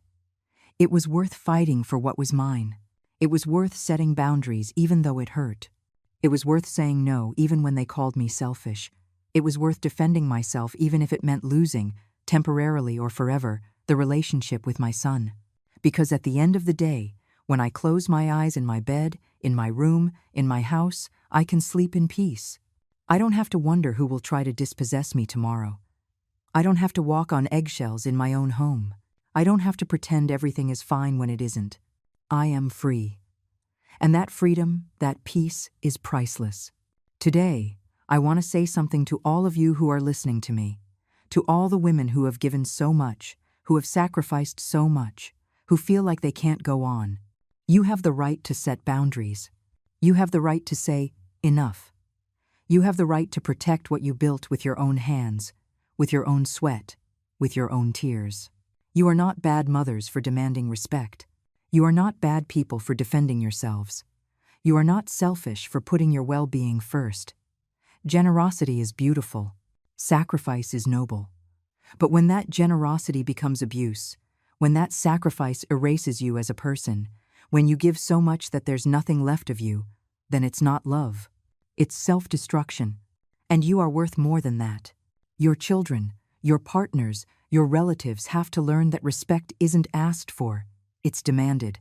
It was worth fighting for what was mine. It was worth setting boundaries even though it hurt. It was worth saying no even when they called me selfish. It was worth defending myself even if it meant losing, temporarily or forever, the relationship with my son. Because at the end of the day, when I close my eyes in my bed, in my room, in my house, I can sleep in peace. I don't have to wonder who will try to dispossess me tomorrow. I don't have to walk on eggshells in my own home. I don't have to pretend everything is fine when it isn't. I am free. And that freedom, that peace, is priceless. Today, I want to say something to all of you who are listening to me, to all the women who have given so much, who have sacrificed so much, who feel like they can't go on. You have the right to set boundaries. You have the right to say, enough. You have the right to protect what you built with your own hands, with your own sweat, with your own tears. You are not bad mothers for demanding respect. You are not bad people for defending yourselves. You are not selfish for putting your well-being first. Generosity is beautiful. Sacrifice is noble. But when that generosity becomes abuse, when that sacrifice erases you as a person, when you give so much that there's nothing left of you, then it's not love. It's self-destruction. And you are worth more than that. Your children, your partners, your relatives have to learn that respect isn't asked for, it's demanded.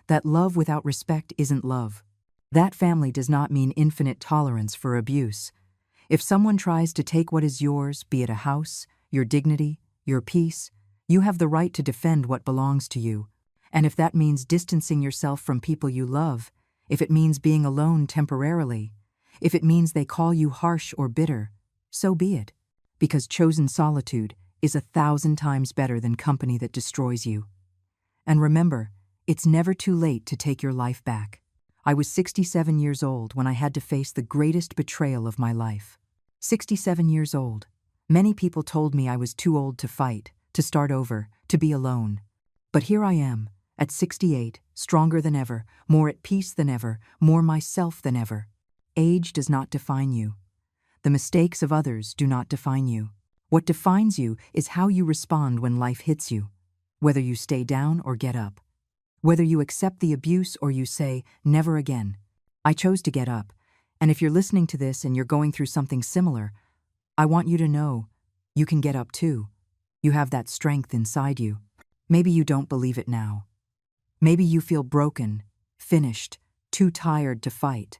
That love without respect isn't love. That family does not mean infinite tolerance for abuse. If someone tries to take what is yours, be it a house, your dignity, your peace, you have the right to defend what belongs to you. And if that means distancing yourself from people you love, if it means being alone temporarily, if it means they call you harsh or bitter, so be it. Because chosen solitude is 1,000 times better than company that destroys you. And remember, it's never too late to take your life back. I was 67 years old when I had to face the greatest betrayal of my life. 67 years old. Many people told me I was too old to fight, to start over, to be alone. But here I am, at 68, stronger than ever, more at peace than ever, more myself than ever. Age does not define you. The mistakes of others do not define you. What defines you is how you respond when life hits you, whether you stay down or get up, whether you accept the abuse or you say, never again. I chose to get up, and if you're listening to this and you're going through something similar, I want you to know you can get up too. You have that strength inside you. Maybe you don't believe it now. Maybe you feel broken, finished, too tired to fight.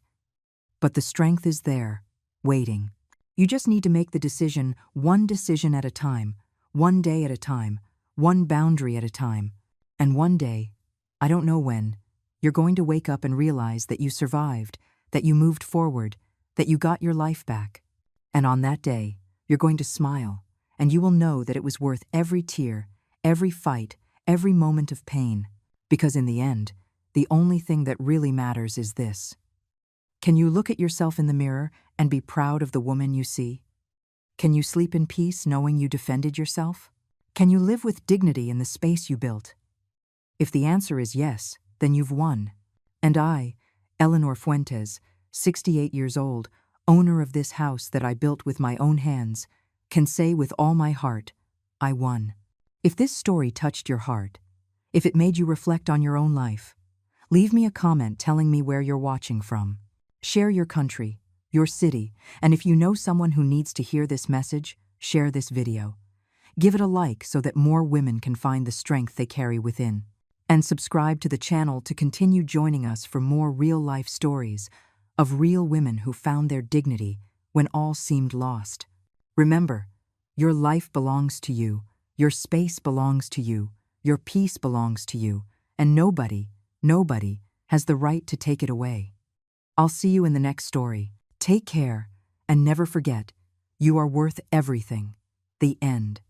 But the strength is there, waiting. You just need to make the decision, one decision at a time, one day at a time, one boundary at a time. And one day, I don't know when, you're going to wake up and realize that you survived, that you moved forward, that you got your life back. And on that day, you're going to smile, and you will know that it was worth every tear, every fight, every moment of pain. Because in the end, the only thing that really matters is this. Can you look at yourself in the mirror and be proud of the woman you see? Can you sleep in peace knowing you defended yourself? Can you live with dignity in the space you built? If the answer is yes, then you've won. And I, Eleanor Fuentes, 68 years old, owner of this house that I built with my own hands, can say with all my heart, I won. If this story touched your heart, if it made you reflect on your own life, leave me a comment telling me where you're watching from. Share your country, your city, and if you know someone who needs to hear this message, share this video. Give it a like so that more women can find the strength they carry within. And subscribe to the channel to continue joining us for more real-life stories of real women who found their dignity when all seemed lost. Remember, your life belongs to you, your space belongs to you, your peace belongs to you, and nobody has the right to take it away. I'll see you in the next story. Take care, and never forget, you are worth everything. The end.